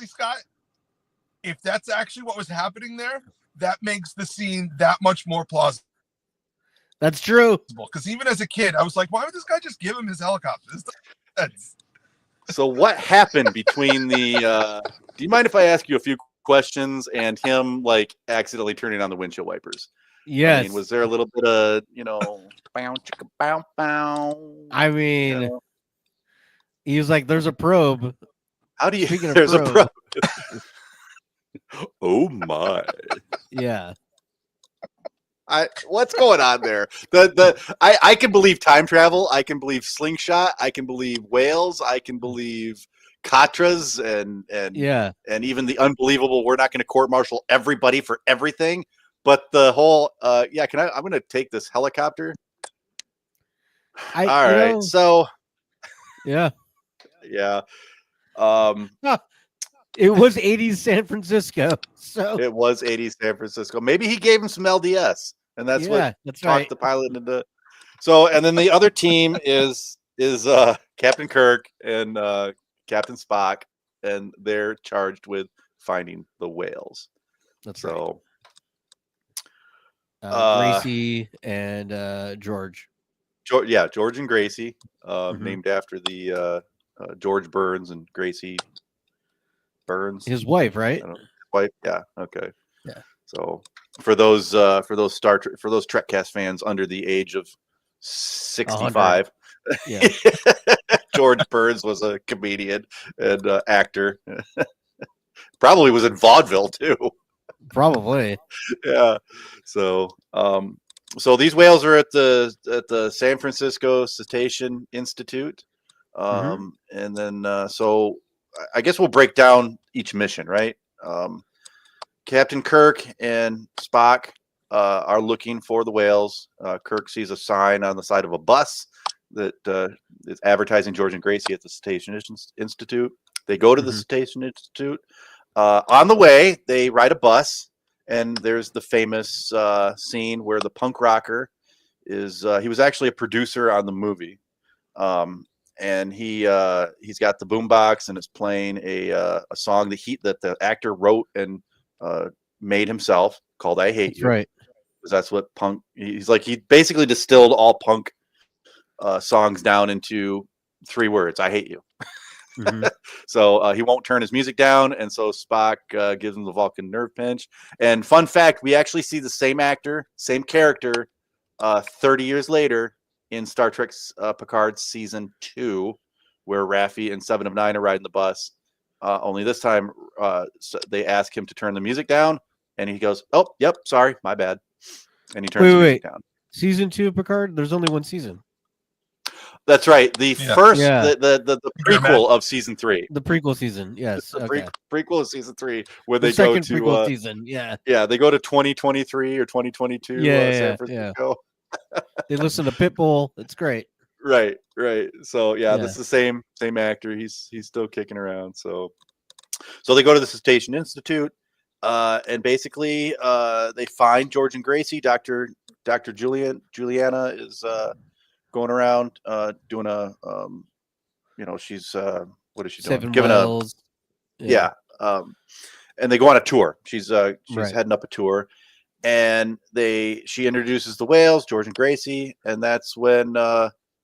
Scott, if that's actually what was happening there, that makes the scene that much more plausible. That's true. Because even as a kid, I was like, why would this guy just give him his helicopter? So what happened between the do you mind if I ask you a few questions and him like accidentally turning on the windshield wipers? Yes. I mean, was there a little bit of, bow chicka bow bow? I mean, he was like, there's a probe. How do you there's a probe? Oh my. Yeah. What's going on there? I can believe time travel. I can believe slingshot. I can believe whales. I can believe Katras and even the unbelievable. We're not going to court martial everybody for everything. But the whole I'm going to take this helicopter. All right. So yeah. It was 80s San Francisco. So It was 80s San Francisco. Maybe he gave him some LDS, and that's what that's talked right. the pilot into. So, and then the other team is Captain Kirk and Captain Spock, and they're charged with finding the whales. That's right. So, Gracie and George. George and Gracie, Mhm. named after the George Burns and Gracie Burns, His wife, right? I don't know, wife. Yeah. Okay. Yeah. So for those Trekcast fans under the age of 65, Yeah. George Burns was a comedian and actor. Probably was in vaudeville too. Probably. Yeah. So so these whales are at the San Francisco Cetacean Institute. And then so I guess we'll break down each mission, right? Captain Kirk and Spock are looking for the whales. Kirk sees a sign on the side of a bus that is advertising George and Gracie at the Cetacean Institute. They go to the Cetacean Institute. On the way, they ride a bus, and there's the famous scene where the punk rocker is. He was actually a producer on the movie. And he's got the boombox and is playing a song that the actor wrote and made himself called "I Hate You." Right. Because that's what punk. He's like he basically distilled all punk songs down into 3 words: "I hate you." So he won't turn his music down, and so Spock gives him the Vulcan nerve pinch. And fun fact: we actually see the same actor, same character, 30 years later in Star Trek's Picard season 2, where Raffi and Seven of Nine are riding the bus. Only this time, so they ask him to turn the music down, and he goes, "Oh, yep, sorry, my bad," and he turns the music down. Season 2 of Picard. There's only one season. That's right. The first, the prequel of season 3. The prequel season, yes. The okay. prequel of season 3, where The they go second to prequel season, yeah. Yeah, they go to 2023 or 2022 San Francisco. They listen to Pitbull. It's great. Right. So this is the same actor. He's still kicking around. So they go to the Cetacean Institute, and basically they find George and Gracie. Dr. Juliana is going around doing a she's what is she doing? 7 Giving miles. And they go on a tour. She's heading up a tour, and she introduces the whales, George and Gracie, and that's when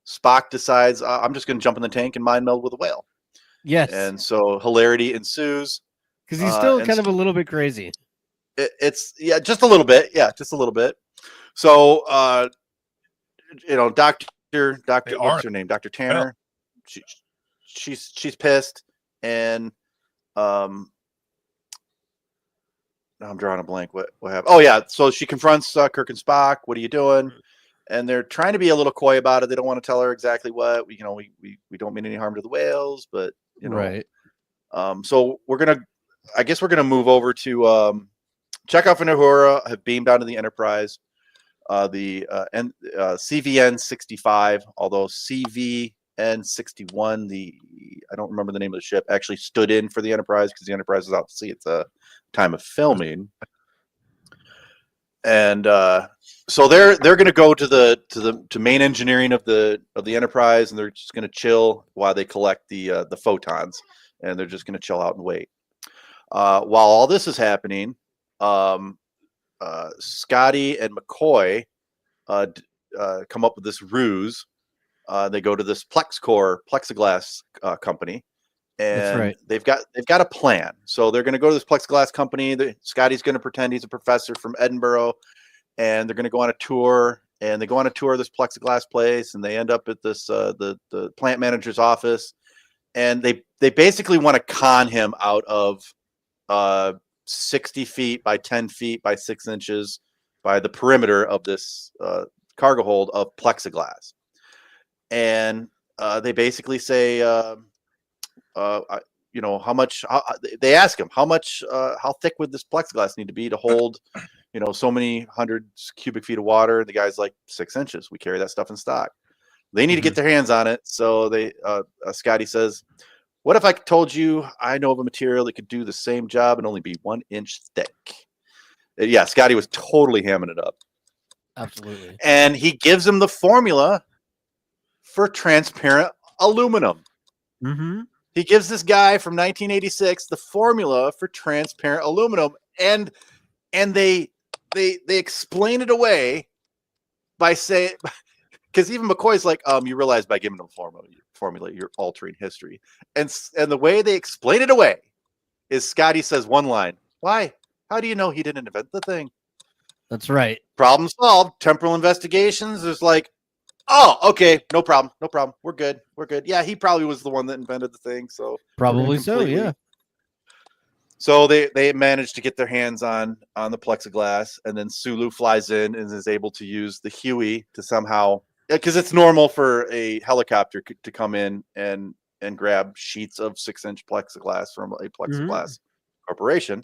Spock decides I'm just going to jump in the tank and mind meld with a whale. Yes. And so hilarity ensues because he's still kind of a little bit crazy. It's just a little bit. Yeah, just a little bit. So Doctor, what's her name? Dr. Tanner. Yeah. She's pissed, and I'm drawing a blank. What happened? Oh yeah, so she confronts Kirk and Spock. What are you doing? And they're trying to be a little coy about it. They don't want to tell her exactly what. We don't mean any harm to the whales, but right. So I guess we're gonna move over to Chekhov and Uhura have beamed down to the Enterprise. The CVN 65, although CVN 61, I don't remember the name of the ship, actually stood in for the Enterprise because the Enterprise is out to sea at the time of filming. And so they're going to go to main engineering of the Enterprise, and they're just going to chill while they collect the photons, and they're just going to chill out and wait. While all this is happening, Scotty and McCoy come up with this ruse. They go to this plexiglass company, and they've got a plan. So they're going to go to this plexiglass company. Scotty's going to pretend he's a professor from Edinburgh, and they're going to go on a tour. And they go on a tour of this plexiglass place, and they end up at this the plant manager's office, and they basically want to con him out of 60 feet by 10 feet by 6 inches by the perimeter of this cargo hold of plexiglass. And they basically say, how much? They ask him how thick would this plexiglass need to be to hold, so many hundreds cubic feet of water. The guy's like 6 inches. We carry that stuff in stock. They need to get their hands on it. So Scotty says, What if I told you I know of a material that could do the same job and only be 1 inch thick? Yeah, Scotty was totally hamming it up. Absolutely. And he gives him the formula for transparent aluminum. Mm-hmm. He gives this guy from 1986 the formula for transparent aluminum, and they explain it away by saying, because even McCoy's like, you realize by giving them formula, you're altering history, and the way they explain it away is Scotty says one line, "Why? How do you know he didn't invent the thing?" That's right. Problem solved. Temporal investigations is like, oh, okay, no problem. We're good. Yeah, he probably was the one that invented the thing. So Probably so, yeah. So they managed to get their hands on the plexiglass, and then Sulu flies in and is able to use the Huey to somehow, because it's normal for a helicopter to come in and grab sheets of 6-inch plexiglass from a plexiglass corporation.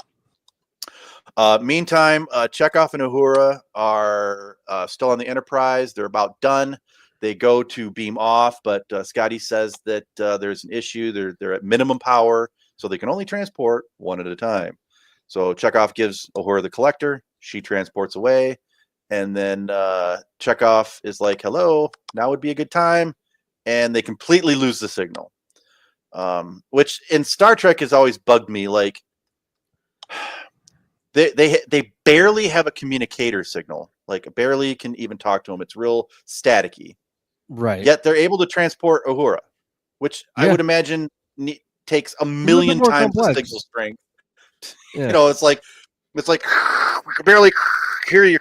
Meantime, Chekhov and Uhura are still on the Enterprise. They're about done. They go to beam off, but Scotty says that there's an issue. They're at minimum power, so they can only transport one at a time. So Chekhov gives Uhura the collector. She transports away, and then Chekhov is like, "Hello, now would be a good time," and they completely lose the signal. Which in Star Trek has always bugged me, like. They barely have a communicator signal, like barely can even talk to them. It's real staticky, right? Yet they're able to transport Uhura, which I would imagine takes a million times the signal strength. Yeah. You know, it's like we can barely hear you,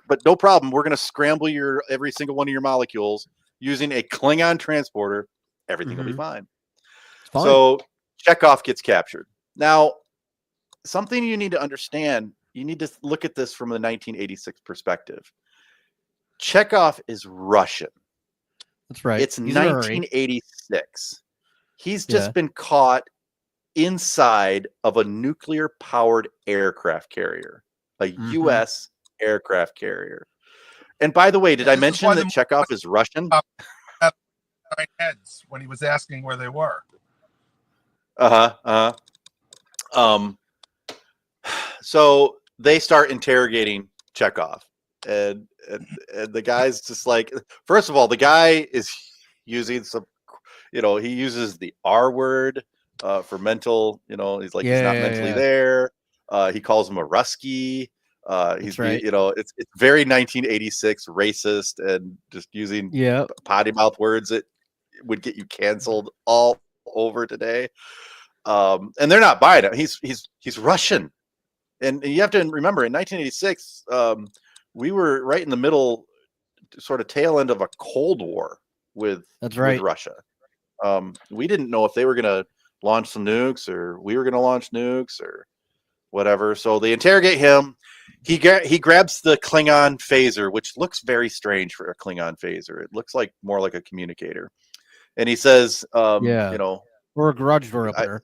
but no problem. We're gonna scramble every single one of your molecules using a Klingon transporter. Everything will be fine. So Chekhov gets captured. Now, something you need to understand, you need to look at this from the 1986 perspective. Chekhov is Russian. That's right. It's 1986. He's just been caught inside of a nuclear-powered aircraft carrier, a U.S. aircraft carrier. And by the way, did I mention that Chekhov is Russian? 9 heads when he was asking where they were. So they start interrogating Chekhov, and the guy's just like, first of all, the guy is using some, he uses the R word for mental, he's like, he's not mentally there. He calls him a Rusky. He's right. It's very 1986 racist and just using potty mouth words that would get you canceled all over today. And they're not buying it. He's Russian. And you have to remember, in 1986, we were right in the middle, sort of tail end of a Cold War with Russia. We didn't know if they were going to launch some nukes or we were going to launch nukes or whatever. So they interrogate him. He grabs the Klingon phaser, which looks very strange for a Klingon phaser. It looks like more like a communicator. And he says, or a garage door opener.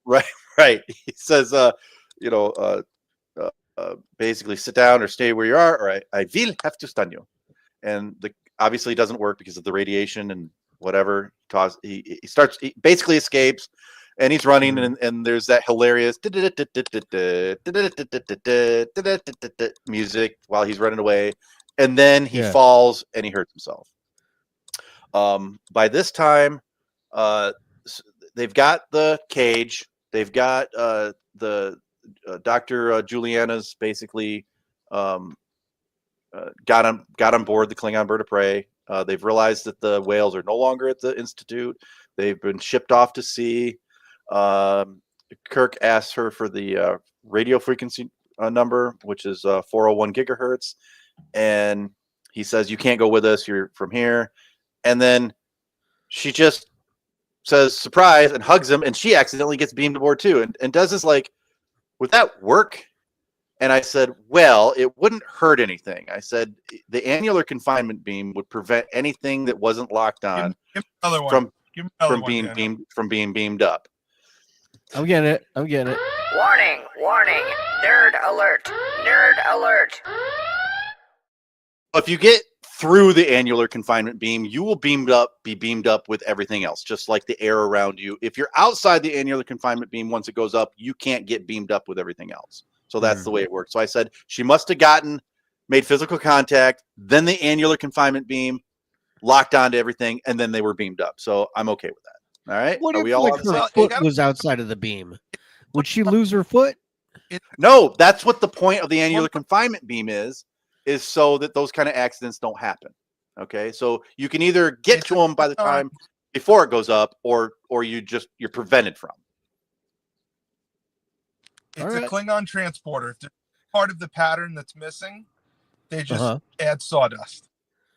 Right. He says, basically sit down or stay where you are, or I will have to stun you. And obviously doesn't work because of the radiation and whatever. He basically escapes, and he's running, and there's that hilarious music while he's running away, and then he falls and he hurts himself. By this time, they've got the cage. They've got the Dr. Juliana's basically got on board the Klingon bird of prey. They've realized that the whales are no longer at the Institute. They've been shipped off to sea. Kirk asks her for the radio frequency number, which is 401 gigahertz. And he says, "You can't go with us. You're from here." And then she just says, "Surprise," and hugs him. And she accidentally gets beamed aboard too. And does this like, would that work? And I said, well, it wouldn't hurt anything. I said the annular confinement beam would prevent anything that wasn't locked on from being beamed up. I'm getting it. Warning, nerd alert, nerd alert. If you get through the annular confinement beam, you will be beamed up with everything else, just like the air around you. If you're outside the annular confinement beam, once it goes up, you can't get beamed up with everything else. So that's the way it works. So I said she must have made physical contact, then the annular confinement beam locked onto everything, and then they were beamed up. So I'm okay with that. All right. What Are if we all like on the her same foot was outside of the beam? Would she lose her foot? No, that's what the point of the annular confinement beam is so that those kind of accidents don't happen. Okay, so you can either get to them by the time before it goes up, or you're prevented from. It's a Klingon transporter. If there's part of the pattern that's missing, they just add sawdust.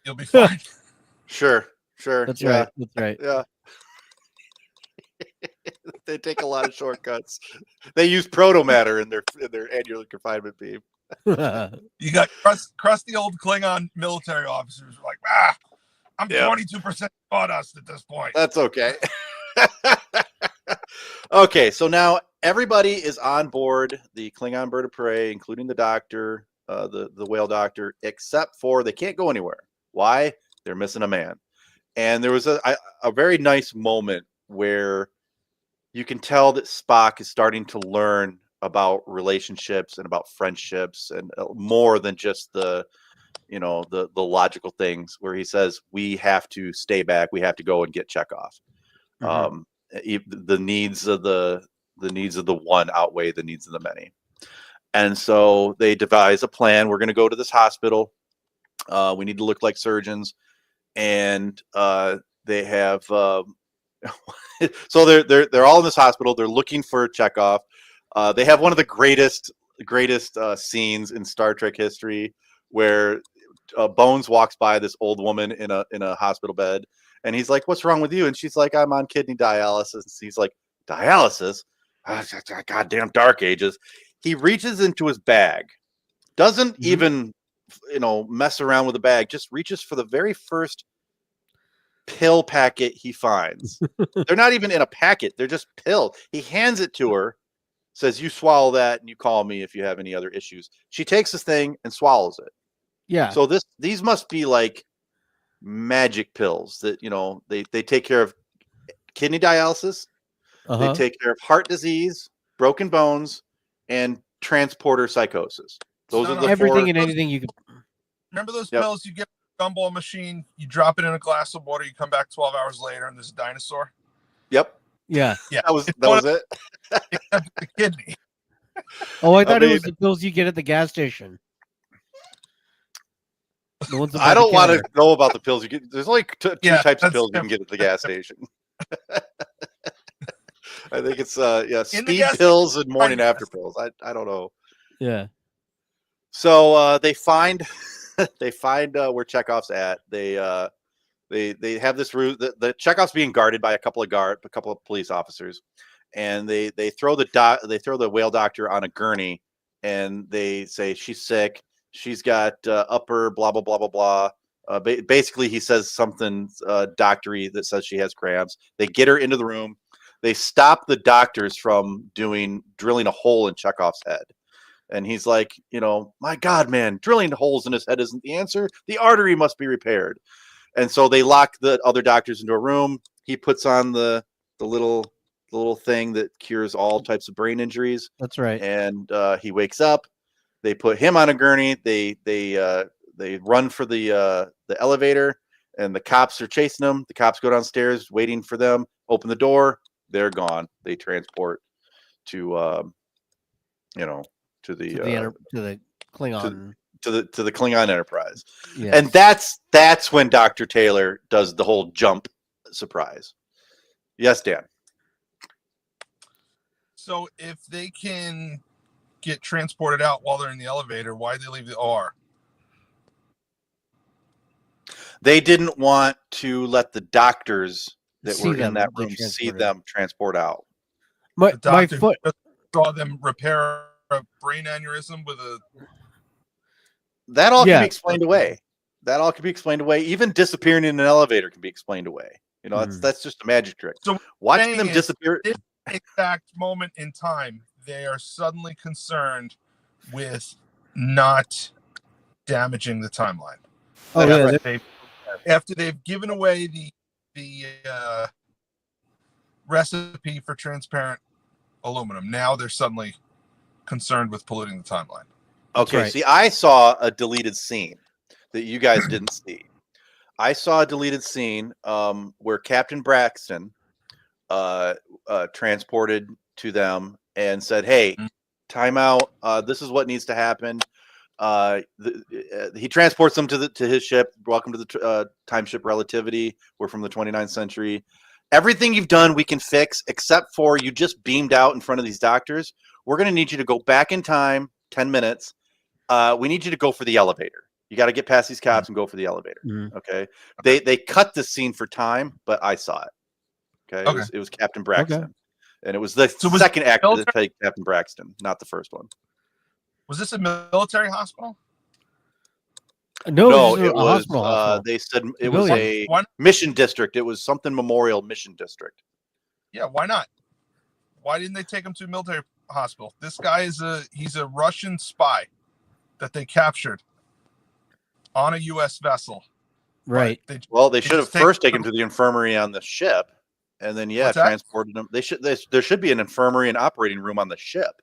You'll be fine. Sure. That's right. That's right. Yeah. They take a lot of shortcuts. They use protomatter in their annular confinement beam. You got crusty old Klingon military officers like, I'm 22% sawdust at this point. That's okay. Okay, so now everybody is on board the Klingon bird of prey, including the doctor, the whale doctor, except for they can't go anywhere. Why? They're missing a man. And there was a very nice moment where you can tell that Spock is starting to learn about relationships and about friendships and more than just the logical things, where he says, we have to stay back. We have to go and get Chekhov. The needs of the one outweigh the needs of the many. And so they devise a plan. We're going to go to this hospital. We need to look like surgeons. And they have, so they're all in this hospital. They're looking for Chekhov. They have one of the greatest scenes in Star Trek history, where Bones walks by this old woman in a hospital bed, and he's like, "What's wrong with you?" And she's like, "I'm on kidney dialysis." And he's like, "Dialysis? Goddamn Dark Ages." He reaches into his bag, doesn't even mess around with the bag, just reaches for the very first pill packet he finds. They're not even in a packet, they're just pills. He hands it to her, says, "You swallow that and you call me if you have any other issues." She takes this thing and swallows it. Yeah. So these must be like magic pills that they take care of kidney dialysis, they take care of heart disease, broken bones, and transporter psychosis. Those are the everything and anything you could. Remember those pills you get in a gumball machine, you drop it in a glass of water, you come back 12 hours later and there's a dinosaur? Yep. Yeah. That was it. Except the kidney. Oh, I thought it was the pills you get at the gas station. I don't want to know about the pills you get. There's only two types of pills you can get at the gas station. I think it's speed pills and morning after pills. I don't know. Yeah. So they find where Chekhov's at. They have this route. The Chekhov's being guarded by a couple of police officers, and they throw the whale doctor on a gurney, and they say she's sick. She's got upper blah blah blah blah blah. Basically, he says something doctory that says she has cramps. They get her into the room. They stop the doctors from drilling a hole in Chekhov's head. And he's like, my God, man, drilling holes in his head isn't the answer. The artery must be repaired. And so they lock the other doctors into a room. He puts on the little thing that cures all types of brain injuries. That's right. And he wakes up. They put him on a gurney. They run for the elevator, and the cops are chasing them. The cops go downstairs, waiting for them. Open the door. They're gone. They transport to the Klingon to the Klingon Enterprise. Yes. And that's when Dr. Taylor does the whole jump surprise. Yes, Dan. So if they can get transported out while they're in the elevator, why did they leave the OR? They didn't want to let the doctors that were in that room see them transport out. My foot saw them repair a brain aneurysm with a. That all can be explained away. Even disappearing in an elevator can be explained away. That's just a magic trick. So watching them disappear. This exact moment in time, they are suddenly concerned with not damaging the timeline. Oh yeah, After they've given away the recipe for transparent aluminum, now they're suddenly concerned with polluting the timeline. Okay, right. see, I saw a deleted scene that you guys didn't see. I saw a deleted scene where Captain Braxton transported to them and said, "Hey, time out. This is what needs to happen." He transports them to his ship. Welcome to the time ship relativity. We're from the 29th century. Everything you've done, we can fix, except for you just beamed out in front of these doctors. We're going to need you to go back in time 10 minutes. We need you to go for the elevator. You got to get past these cops and go for the elevator. Mm-hmm. Okay. They cut the scene for time, but I saw it. Okay. It was Captain Braxton. Okay. And it was the second actor that played Captain Braxton, not the first one. Was this a military hospital? No, it was. hospital. They said it was a mission district. It was something Memorial Mission District. Yeah, why not? Why didn't they take him to a military hospital? This guy he's a Russian spy that they captured on a U.S. vessel. Right. They should have first taken him to the infirmary on the ship, and then transported him. There should be an infirmary and operating room on the ship.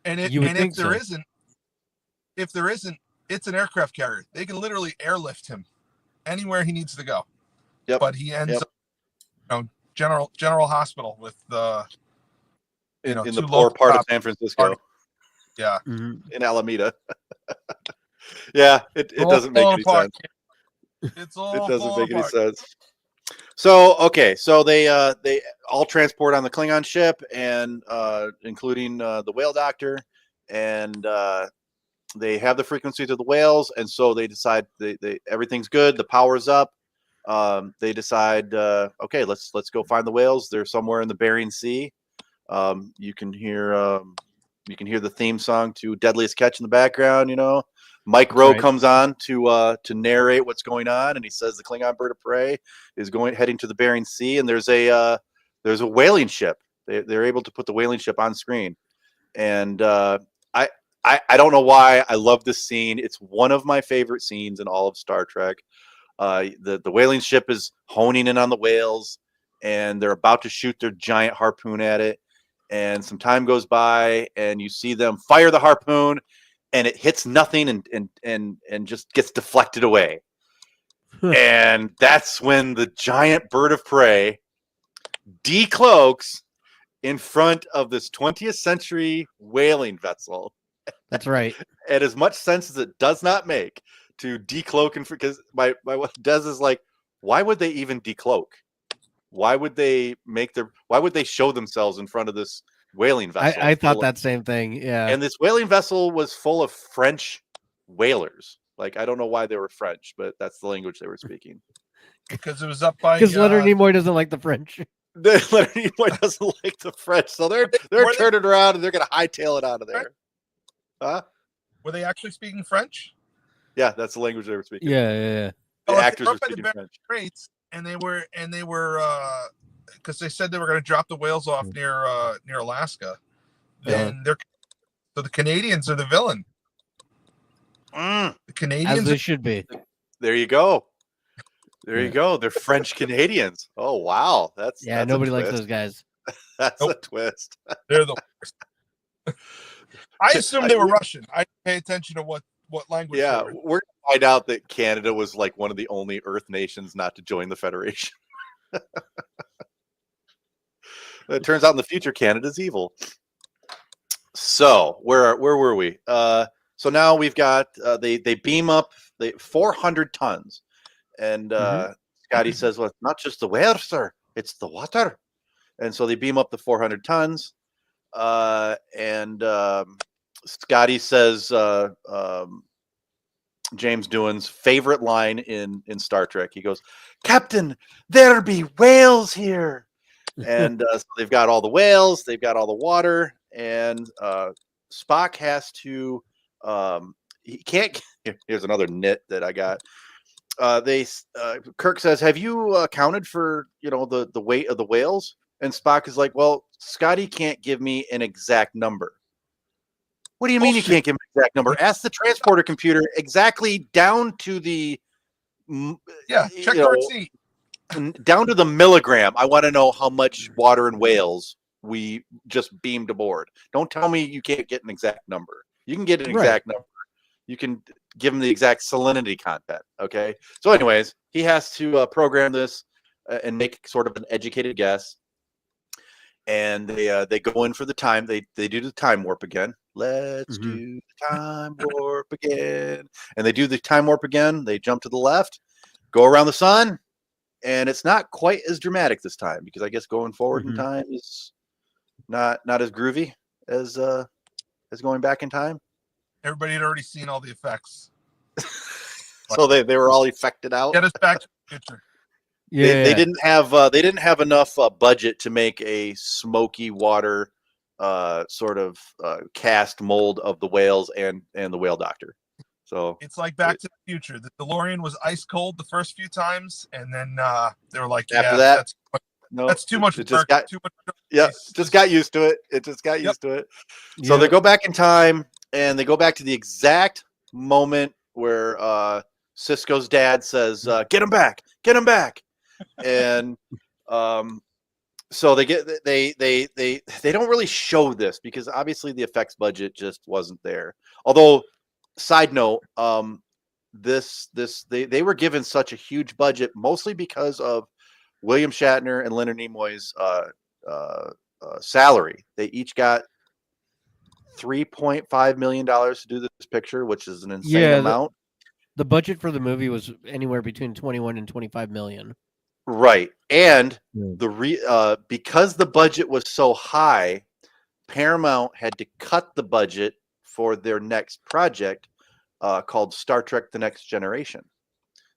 And if there isn't, it's an aircraft carrier. They can literally airlift him anywhere he needs to go. Yep. But he ends up, General Hospital with in the poor part of San Francisco. Yeah. Mm-hmm. In Alameda. Yeah, it doesn't make any sense. It doesn't make any sense. So they all transport on the Klingon ship, and including the whale doctor, and they have the frequencies of the whales, and so they decide they everything's good, the power's up. They decide, okay, let's go find the whales. They're somewhere in the Bering Sea. You can hear the theme song to Deadliest Catch in the background. Mike Rowe comes on to narrate what's going on, and he says the Klingon bird of prey is heading to the Bering Sea, and there's a whaling ship. They're able to put the whaling ship on screen, and I don't know why I love this scene. It's one of my favorite scenes in all of Star Trek. The whaling ship is honing in on the whales, and they're about to shoot their giant harpoon at it. And some time goes by, and you see them fire the harpoon, and it hits nothing and just gets deflected away. And that's when the giant bird of prey decloaks in front of this 20th century whaling vessel. That's right. And as much sense as it does not make to decloak, and because my Des is like, why would they even decloak? Why would they show themselves in front of this whaling vessel? I thought that same thing. Yeah. And this whaling vessel was full of French whalers. Like, I don't know why they were French, but that's the language they were speaking. Because it was up by. Because Leonard Nimoy doesn't like the French. Leonard Nimoy doesn't like the French, so they're turning around and they're going to hightail it out of there. Huh? Were they actually speaking French? Yeah, that's the language they were speaking. Yeah. The actors were speaking French. Straits, and they were because they said they were going to drop the whales off near Alaska. Then the Canadians are the villain. The Canadians, as they should be. There you go. There you go. They're French Canadians. Oh wow, that's nobody likes those guys. That's a twist. They're the worst. I assumed they were Russian. I didn't pay attention to what language. Yeah, we're gonna find out that Canada was like one of the only Earth nations not to join the Federation. It turns out in the future Canada's evil. So where were we? So now we've got they beam up 400 tons, and Scotty says, "Well, it's not just the whale, sir; it's the water." And so they beam up the 400 tons, and Scotty says James Doohan's favorite line in Star Trek. He goes, "Captain, there be whales here." And so they've got all the whales, they've got all the water, and Spock has to. He can't. Here's another nit that I got. Kirk says, "Have you accounted for the weight of the whales?" And Spock is like, "Well, Scotty can't give me an exact number." What do you mean you can't give an exact number? Ask the transporter computer exactly down to the check the receipt. Down to the milligram. I want to know how much water in whales we just beamed aboard. Don't tell me you can't get an exact number. You can get an exact number. You can give them the exact salinity content. Okay. So, anyways, he has to program this and make sort of an educated guess. And they go in for the time. They do the time warp again. Let's do the time warp again. And they do the time warp again. They jump to the left, go around the sun, and it's not quite as dramatic this time because I guess going forward in time is not as groovy as going back in time. Everybody had already seen all the effects. So they were all effected out. Get us back to the future. Yeah, they didn't have enough budget to make a smoky water sort of cast mold of the whales and the whale doctor. So it's like Back to the Future. The DeLorean was ice cold the first few times, and then they were like, after that, that's too much. Just got used to it. It just got used to it. So they go back in time, and they go back to the exact moment where Cisco's dad says, "Get him back, get him back," and so they don't really show this because obviously the effects budget just wasn't there. Although, side note, they were given such a huge budget mostly because of William Shatner and Leonard Nimoy's salary. They each got $3.5 million to do this picture, which is an insane amount. The budget for the movie was anywhere between 21 and 25 million. Right. And because the budget was so high, Paramount had to cut the budget for their next project called Star Trek The Next Generation.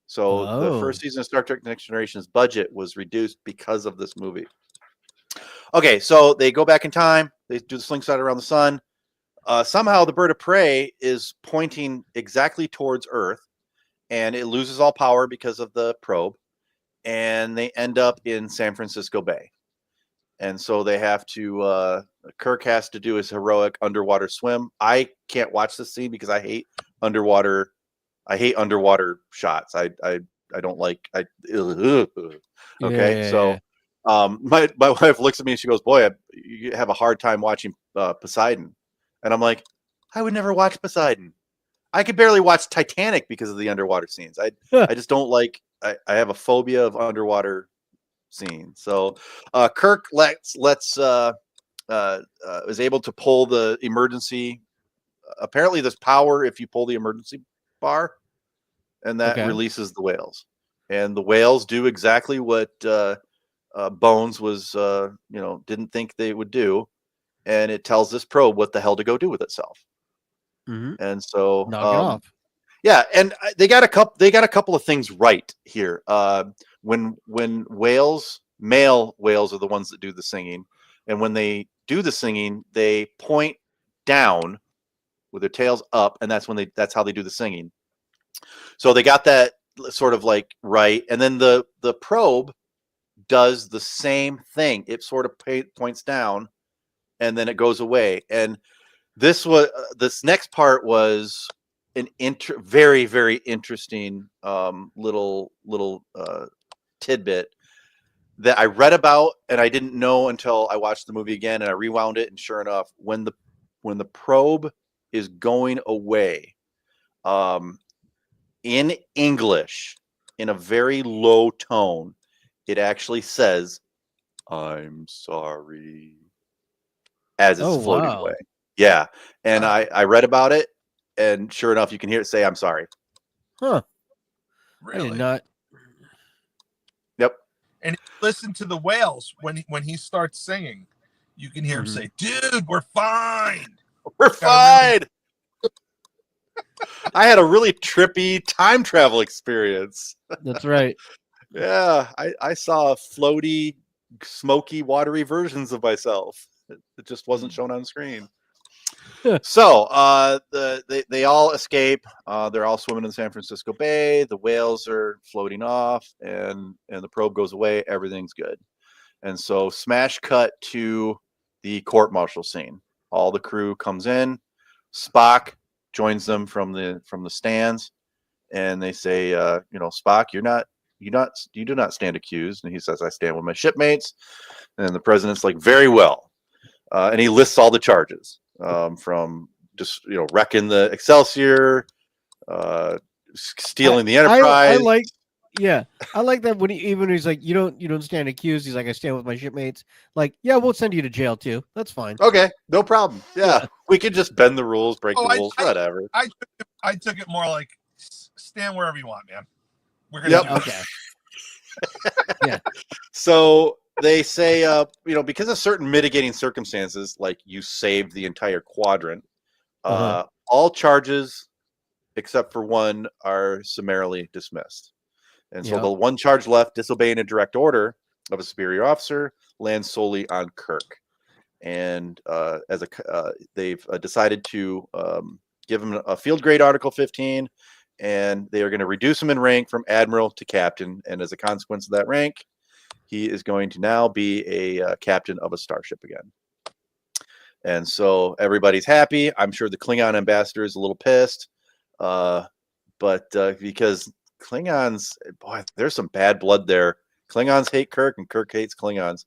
So the first season of Star Trek The Next Generation's budget was reduced because of this movie. Okay, so they go back in time. They do the slingshot around the sun. Somehow the bird of prey is pointing exactly towards Earth, and it loses all power because of the probe. And they end up in San Francisco Bay. And so they have to, Kirk has to do his heroic underwater swim. I can't watch this scene because I hate underwater shots. I don't like, okay. So, my wife looks at me and she goes, "Boy, you have a hard time watching Poseidon." And I'm like, I would never watch Poseidon. I could barely watch Titanic because of the underwater scenes. I just don't like, I have a phobia of underwater scenes. So Kirk is able to pull the emergency. Apparently there's power if you pull the emergency bar, and that releases the whales. And the whales do exactly what Bones was, didn't think they would do. And it tells this probe what the hell to go do with itself. And so knock it off. Yeah, and they got a couple of things right here. When male whales are the ones that do the singing, and when they do the singing, they point down with their tails up, and that's how they do the singing. So they got that sort of like right, and then the probe does the same thing. It sort of points down, and then it goes away. And this next part was an very, very interesting little tidbit that I read about, and I didn't know until I watched the movie again, and I rewound it, and sure enough, when the probe is going away, in English, in a very low tone, it actually says, "I'm sorry," as it's floating away. Yeah, and I read about it, and sure enough, you can hear it say, "I'm sorry." Huh. Really? I did not. Yep. And if you listen to the whales when he starts singing, you can hear him say, "Dude, we're fine. We're fine." I had a really trippy time travel experience. That's right. Yeah, I saw floaty, smoky, watery versions of myself. It just wasn't shown on screen. So they all escape. They're all swimming in San Francisco Bay. The whales are floating off, and the probe goes away. Everything's good. And so smash cut to the court-martial scene. All the crew comes in. Spock joins them from the stands, and they say, Spock, you do not stand accused. And he says, I stand with my shipmates. And the president's like, very well. And he lists all the charges from just wrecking the Excelsior, stealing the Enterprise. I like that when he's like, you don't stand accused. He's like, I stand with my shipmates. Like, yeah, we'll send you to jail too. That's fine. Okay, no problem. Yeah, we could just bend the rules, break the rules, whatever. I took it more like stand wherever you want, man. We're gonna do okay. Yeah. So they say, because of certain mitigating circumstances, like you saved the entire quadrant, all charges except for one are summarily dismissed. And so the one charge left, disobeying a direct order of a superior officer, lands solely on Kirk. And they've decided to give him a field grade Article 15, and they are going to reduce him in rank from admiral to captain. And as a consequence of that rank, he is going to now be a captain of a starship again. And so everybody's happy. I'm sure the Klingon ambassador is a little pissed, but because Klingons, boy, there's some bad blood there. Klingons hate Kirk, and Kirk hates Klingons.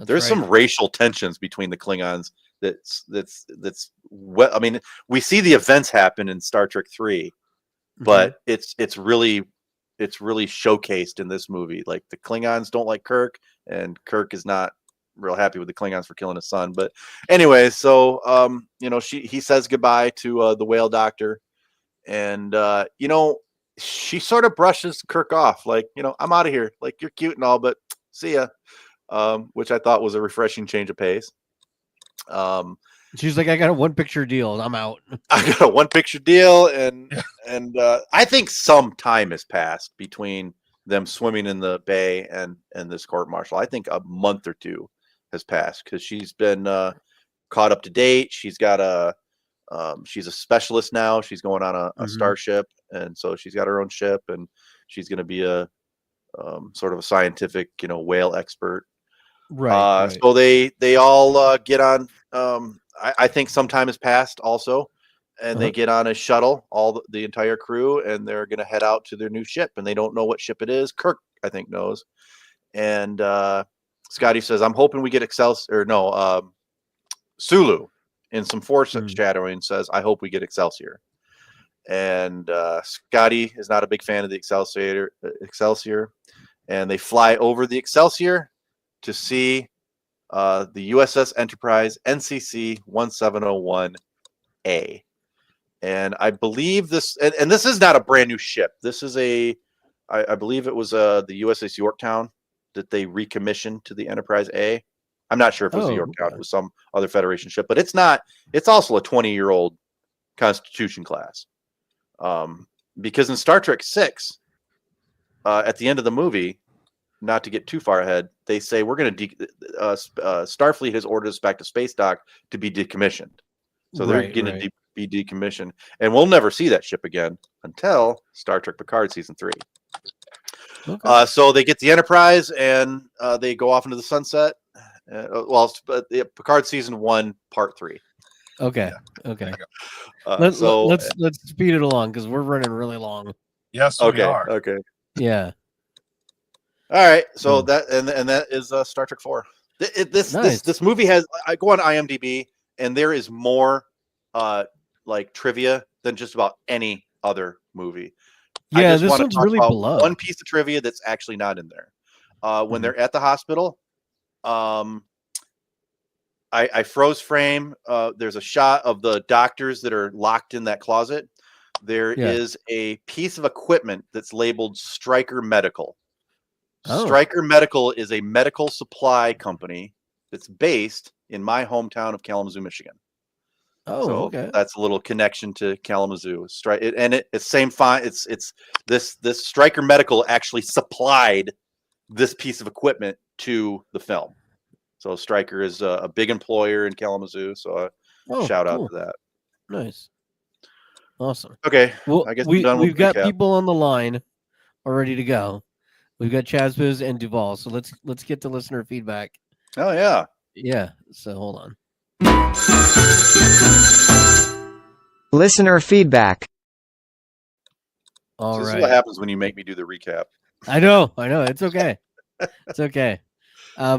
There's some racial tensions between the Klingons. I mean, we see the events happen in Star Trek 3, but it's really showcased in this movie. Like the Klingons don't like Kirk, and Kirk is not real happy with the Klingons for killing his son. But anyway, so he says goodbye to the whale doctor, and she sort of brushes Kirk off, like, I'm out of here. Like, you're cute and all, but see ya. Which I thought was a refreshing change of pace. She's like, I got a one picture deal. I'm out. I got a one picture deal, and I think some time has passed between them swimming in the bay and this court martial. I think a month or two has passed because she's been caught up to date. She's got she's a specialist now. She's going on a starship, and so she's got her own ship, and she's going to be a sort of a scientific, whale expert. Right. So they all get on. I think some time has passed also, and they get on a shuttle, the entire crew, and they're going to head out to their new ship, and they don't know what ship it is. Kirk, I think, knows, and Scotty says, "I'm hoping we get Sulu." In some foreshadowing says, I hope we get Excelsior. And Scotty is not a big fan of the Excelsior. And they fly over the Excelsior to see the USS Enterprise NCC 1701A. And I believe this, and this is not a brand new ship. This is I believe it was the USS Yorktown that they recommissioned to the Enterprise A. I'm not sure if it was the Yorktown. It was some other Federation ship, but it's not. It's also a 20-year-old Constitution class. Because in Star Trek 6, at the end of the movie, not to get too far ahead, they say we're going to Starfleet has ordered us back to space dock to be decommissioned. So they're going to be decommissioned, and we'll never see that ship again until Star Trek Picard season 3. Okay. So they get the Enterprise, and they go off into the sunset. Picard season 1, part 3. Okay. Yeah. Okay. Let's speed it along because we're running really long. Yes, we are. Okay. Yeah. All right. So that is Star Trek 4. This movie has. I go on IMDb, and there is more trivia than just about any other movie. Yeah, this one's really below. One piece of trivia that's actually not in there. When they're at the hospital. I froze frame. There's a shot of the doctors that are locked in that closet. There is a piece of equipment that's labeled Stryker Medical. Stryker Medical is a medical supply company that's based in my hometown of Kalamazoo, Michigan. Okay. That's a little connection to Kalamazoo. It's same fine. It's this Stryker Medical actually supplied this piece of equipment to the film. So Stryker is a big employer in Kalamazoo. So shout out to that. Nice. Awesome. Okay. Well, I guess we've got people on the line are ready to go. We've got Chazbuz and Duval. So let's get to listener feedback. Oh yeah. Yeah. So hold on. Listener feedback. All This right. is what happens when you make me do the recap. I know. It's okay. It's okay. So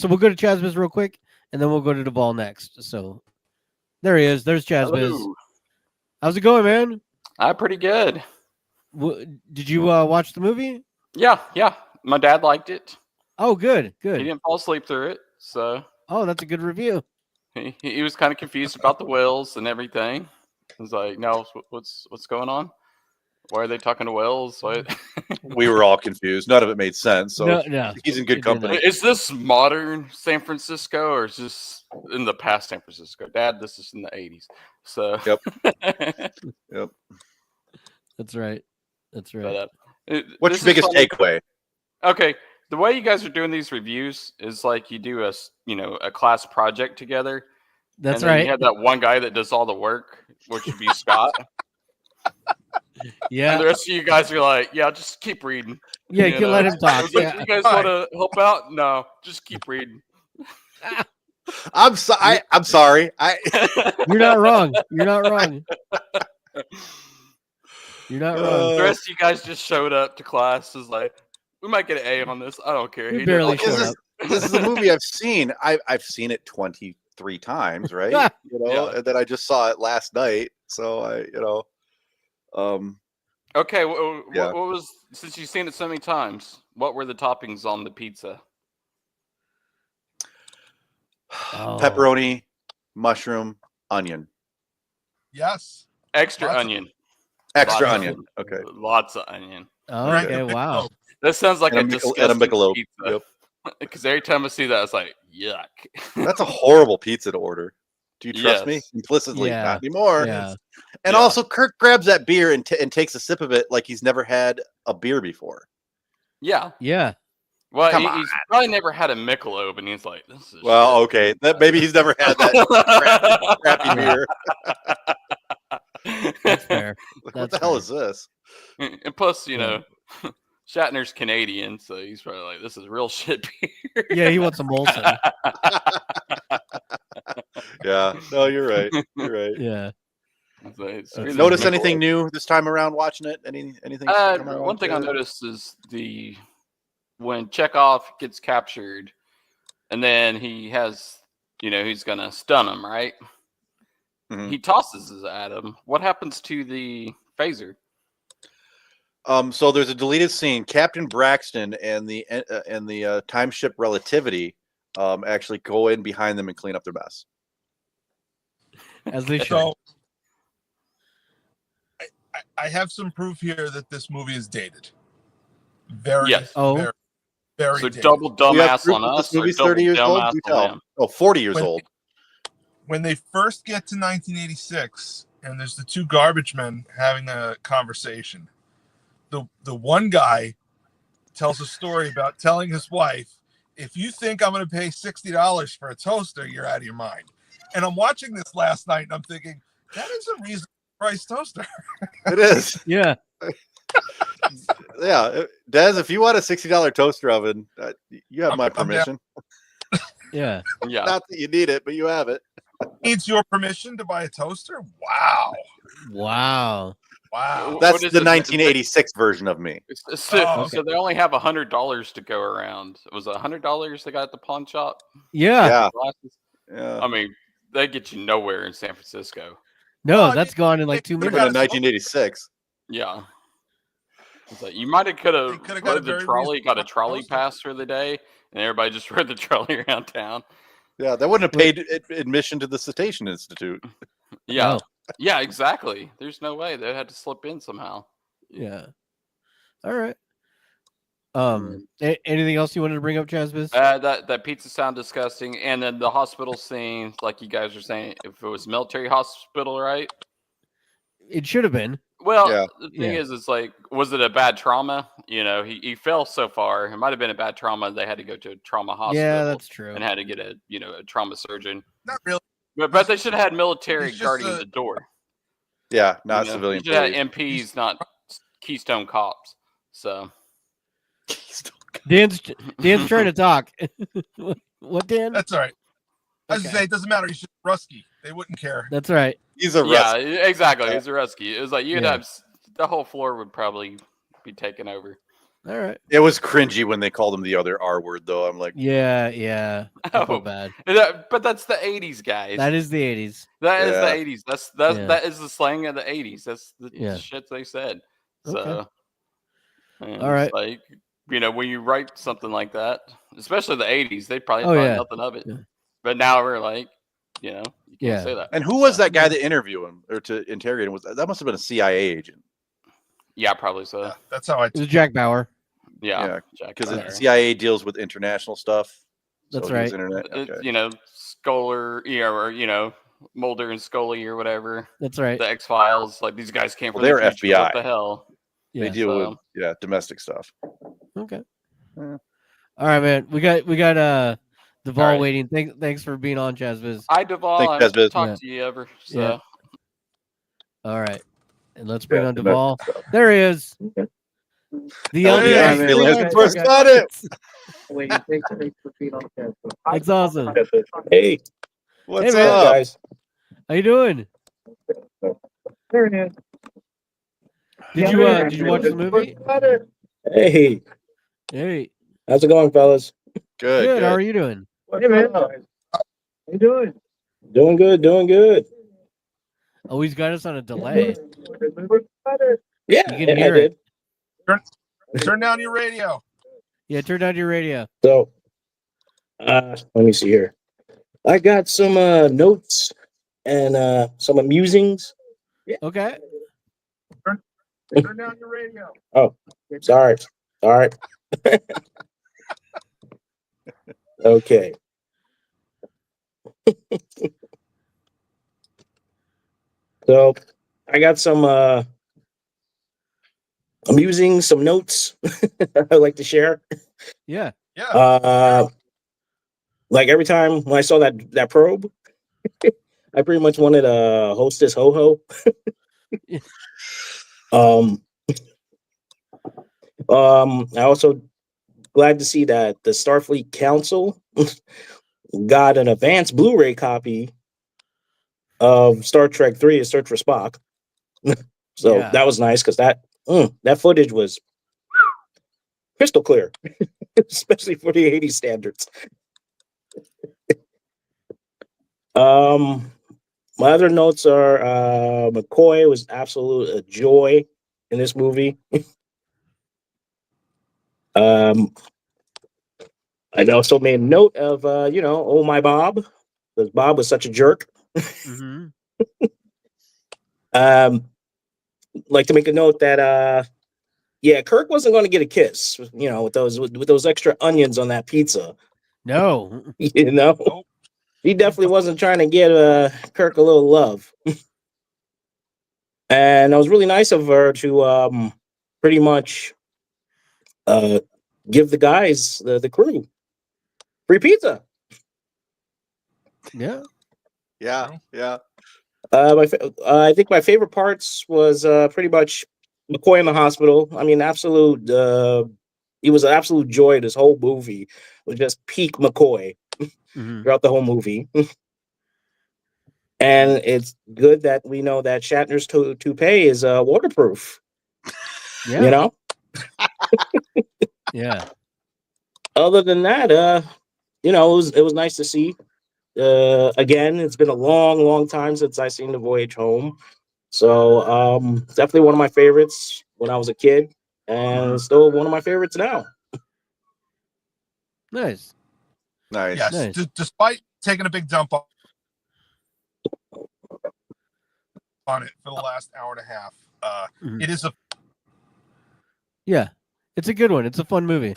we'll go to Chazbiz real quick, and then we'll go to Duvall next. So there he is. There's Chazbiz. Hello. How's it going, man? Pretty good. Did you watch the movie? Yeah. My dad liked it. Oh, good. He didn't fall asleep through it, so Oh, that's a good review. he was kind of confused about the whales and everything. He was like, "No, what's going on? Why are they talking to whales?" What? We were all confused. None of it made sense. So No. he's in good company. Is this modern San Francisco or is this in the past San Francisco? Dad, this is in the 80s. So Yep. That's right. What's What's your biggest takeaway? Okay, the way you guys are doing these reviews is like you do a class project together. That's and then right. You have that one guy that does all the work, which would be Scott. Yeah. And the rest of you guys are like, yeah, just keep reading. Yeah, you can let him talk. Like, Yeah. you guys want to help out? No, just keep reading. I'm sorry. You're not wrong. You're not wrong. You're not wrong. The rest of you guys just showed up to class. Is like, we might get an A on this. I don't care. We He barely didn't like showed it. up. This is a movie I've seen. I've seen it 23 times, right? Yeah. And then I just saw it last night. So Okay, Yeah. what was, since you've seen it so many times, what were the toppings on the pizza? Oh. pepperoni, mushroom, onion, Yes. Extra Lots of- onion. extra Lots of- onion. Okay. Lots of onion. Okay. Wow. That sounds like And a a disgusting Michelob. pizza. Yep. Because every time I see that, it's like, yuck. That's a horrible pizza to order. Do you trust me? Yes. Implicitly, Yeah. not anymore. Yeah. And Yeah. also, Kirk grabs that beer and takes a sip of it like he's never had a beer before. Yeah. Yeah. Well, Come he's probably never had a Michelob, and he's like, this is Well, shit. okay, that maybe he's never had that crappy beer. That's fair. Like, what That's the hell fair. is this? And plus, Yeah. Shatner's Canadian, so he's probably like, this is real shit beer. Yeah, he wants a Molson. Yeah, no, you're right. You're right. Yeah. Screw this Notice Michelob. anything new this time around watching it? Anything? come around One thing I to- noticed is when Chekhov gets captured, and then he has, he's gonna stun him, right? Mhm. He tosses it at him. What happens to the phaser? So there's a deleted scene. Captain Braxton and the time ship Relativity actually go in behind them and clean up their mess. As they should. So I have some proof here that this movie is dated. Very, Yes. Oh. very, very So dated. double You have dumbass proof on that us, this or movie's double 30 years old? dumbass Do on tell. them? Oh, 40 years When- old. When they first get to 1986, and there's the two garbage men having a conversation, the one guy tells a story about telling his wife, if you think I'm going to pay $60 for a toaster, you're out of your mind. And I'm watching this last night, and I'm thinking, that is a reasonable price toaster. It is. Yeah. Yeah. Des, if you want a $60 toaster oven, you have my I'm down. permission. Yeah. Yeah. Not that you need it, but you have it. Needs your permission to buy a toaster? Wow. Wow. Wow. That's What is the it? 1986 version of me. So, Oh, so they only have $100 to go around. Was it $100 they got at the pawn shop? Yeah. Yeah. Glasses? Yeah. I mean, they get you nowhere in San Francisco. No, Well, I that's gone in like 2 Could have minutes. been in 1986. Yeah. It's like you might have could have They coulda got a rode the very trolley, got a reasonable trolley toaster. pass for the day, and everybody just rode the trolley around town. Yeah, that wouldn't have paid admission to the Cetacean Institute. Yeah. No. Yeah, exactly. There's no way they had to slip in somehow. Yeah. All right. Anything else you wanted to bring up, Chazbiz? That pizza sound disgusting, and then the hospital scene, like you guys were saying, if it was military hospital, right? It should have been. Well, Yeah. the thing Yeah. is, it's like, was it a bad trauma? He fell so far. It might have been a bad trauma. They had to go to a trauma hospital. Yeah, that's true. and had to get a trauma surgeon. Not really. But they should have had military It's just guarding a- the door. Yeah, not You know? civilian. You should have police. MPs, not Keystone cops. So Dan's trying to talk. What, Dan? That's all right. I was gonna say it doesn't matter. He's just Rusky. They wouldn't care. That's right. He's a Yeah, Rusky. exactly. He's a Rusky. It was like you'd Yeah. have the whole floor would probably be taken over. All right. It was cringy when they called him the other R word, though. I'm like, Yeah. I Oh, felt bad. But that's the 80s, guys. That is the 80s. That is Yeah. the 80s. That is the slang of the 80s. That's the shit they said. So, Okay. and All right. it's like, when you write something like that, especially the 80s, they probably Oh, thought yeah. nothing of it. Yeah. But now we're like, you can't Yeah. say that. and who was that guy to interview him or to interrogate him? That must have been a CIA agent. Yeah, probably so. Yeah, that's how I. It was Jack Bauer. Yeah, Because Jack the Bauer. CIA deals with international stuff. That's he was right. Internet. Okay. Scholar, or Mulder and Scully or whatever. That's right. The X Files, like these guys came from Well, the they're future. What FBI. the hell? They Yeah. deal with domestic stuff. Okay. Yeah. All right, man. We got Duvall All right. waiting. Thanks for being on, Chazviz. Hi, Duvall. Thanks, I haven't Chazviz. talked to you ever. So. Yeah. All right. And let's bring Yeah, on the Duvall. There he is. The Oh, LDS yeah, freelance Phil has the first got it. That's awesome. Hey, What's man. up? guys. How you doing? Did you watch the movie? Hey, Hey, how's it going, fellas? Good. good. How are you doing? Hey, man. How you doing? Doing good, doing good. Oh, he's got us on a delay. Yeah, You can yeah, hear I it. did. Turn down your radio. Yeah, turn down your radio. So, let me see here. I got some notes and some amusings. Okay. Turn down your radio. Oh, sorry. Okay. So, I got some amusing, some notes I'd like to share. Yeah. Yeah. Like every time when I saw that probe, I pretty much wanted a hostess ho ho. I also glad to see that the Starfleet Council got an advanced Blu-ray copy of Star Trek 3: A Search for Spock. So Yeah. that was nice because that footage was crystal clear, especially for the 80s standards. My other notes are McCoy was absolute a joy in this movie. I also made a note of oh my Bob, because Bob was such a jerk. Mm-hmm. Like to make a note that Kirk wasn't going to get a kiss, with those extra onions on that pizza. No. Nope. He definitely wasn't trying to get Kirk a little love. And it was really nice of her to pretty much give the guys, the crew, free pizza. Yeah. Yeah. I think my favorite parts was pretty much McCoy in the hospital. I mean, he was an absolute joy. This whole movie was just peak McCoy Mm-hmm. throughout the whole movie. And it's good that we know that Shatner's toupee is waterproof. Yeah. Yeah. Other than that, it was nice to see. Again, it's been a long time since I seen the Voyage Home. So definitely one of my favorites when I was a kid, and still one of my favorites now. Nice. Nice. Yes. Nice. Despite taking a big dump on it for the last hour and a half, Mhm. it is a Yeah. It's a good one. It's a fun movie.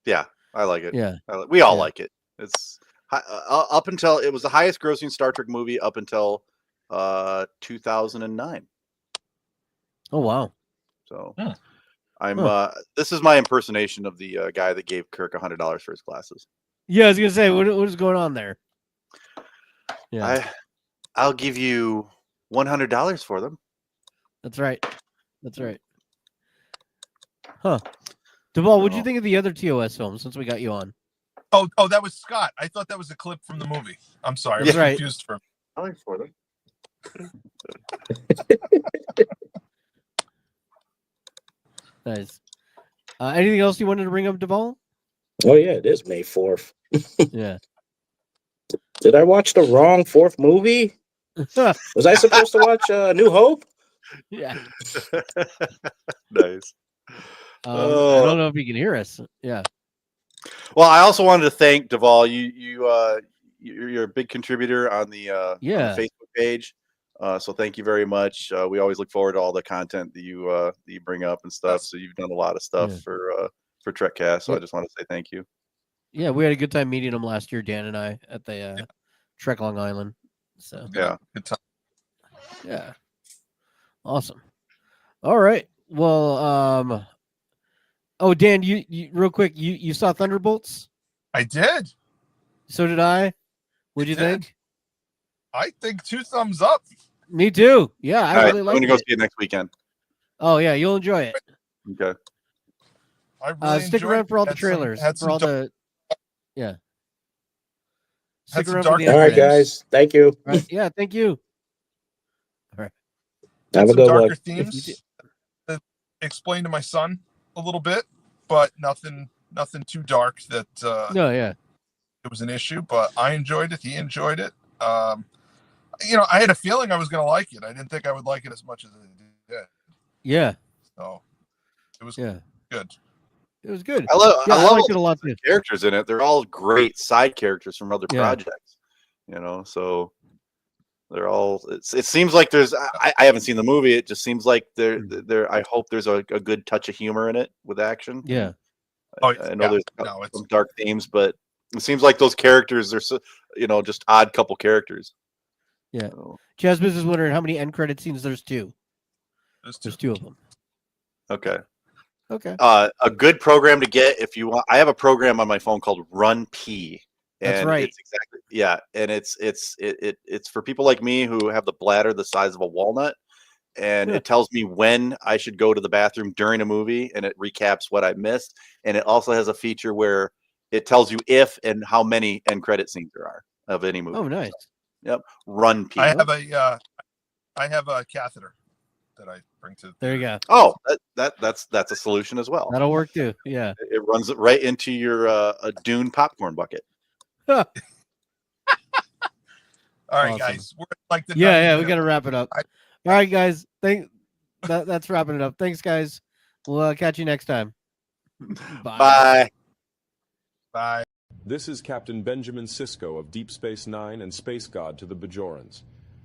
Yeah, I like it. Yeah. We all Yeah. like it. It's up until it was the highest grossing Star Trek movie up until 2009. Oh wow. So Hmm. this is my impersonation of the guy that gave Kirk $100 for his glasses. Yeah, I was gonna say, what is going on there? Yeah, I'll give you $100 for them. that's right. That's right. Huh. Duvall, what'd you No. think of the other TOS films since we got you on? Oh, that was Scott. I thought that was a clip from the movie. I'm sorry. I was Right. confused for. I like for them. Nice. Anything else you wanted to bring up, Duvall? Oh yeah, it is May 4th. Yeah. Did I watch the wrong 4th movie? Was I supposed to watch New Hope? Yeah. Nice. I don't know if you can hear us. Yeah. Well, I also wanted to thank Duvall. You're a big contributor on the Facebook page. So thank you very much. We always look forward to all the content that you bring up and stuff. So you've done a lot of stuff for Trekcast. So I just want to say thank you. Yeah, we had a good time meeting him last year, Dan and I, at the Trek Long Island. So Yeah. Good time. yeah. Awesome. All right. Well, oh Dan, you real quick, you saw Thunderbolts? I did. So did I. What'd you think? I think 2 thumbs up. Me too. Yeah, I All right, really I'm liked gonna go it. see it next weekend. Oh yeah, you'll enjoy it. Okay. I really Stick enjoyed around it. for all the Had some- trailers. had For some all dark- the Had Stick some around for dark the All end right, credits. guys. Thank you. All right. Yeah, thank you. Have had a some good darker one. If you themes that explained to my son a little bit, but nothing too dark that No, yeah. it was an issue. But I enjoyed it. He enjoyed it. I had a feeling I was going to like it. I didn't think I would like it as much as I did. Yeah. So it was Yeah. good. It was good. I love I liked all it a lot the too. characters in it. They're all great side characters from other Yeah. projects. So they're all. It seems like there's. I haven't seen the movie. It just seems like there. I hope there's a good touch of humor in it with action. Yeah. I know there's some dark themes, but it seems like those characters are just odd couple characters. Yeah. So, Jasmine is wondering how many end credit scenes there's 2. There's 2 of them. okay. Okay. A good program to get if you want. I have a program on my phone called Run P. That's And right. it's exactly and it's for people like me who have the bladder the size of a walnut, and it tells me when I should go to the bathroom during a movie, and it recaps what I missed, and it also has a feature where it tells you if and how many end credit scenes there are of any movie. Oh, nice. So, yep, Run P. I have a catheter that I bring to. There you go. Oh, that's a solution as well. That'll work too. Yeah. It runs it right into your a Dune popcorn bucket. All right, Awesome. guys. We're like the Yeah, we got to wrap it up. All right, guys. That's wrapping it up. Thanks, guys. We'll catch you next time. Bye. Bye. This is Captain Benjamin Sisko of Deep Space Nine and Space God to the Bajorans.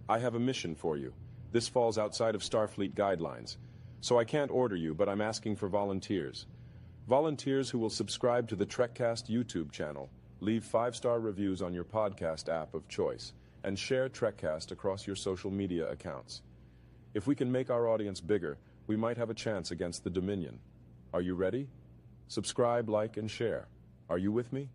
I have a mission for you. This falls outside of Starfleet guidelines, so I can't order you, but I'm asking for volunteers. Volunteers who will subscribe to the Trekcast YouTube channel, leave 5-star reviews on your podcast app of choice, and share Trekcast across your social media accounts. If we can make our audience bigger, we might have a chance against the Dominion. Are you ready? Subscribe, like, and share. Are you with me?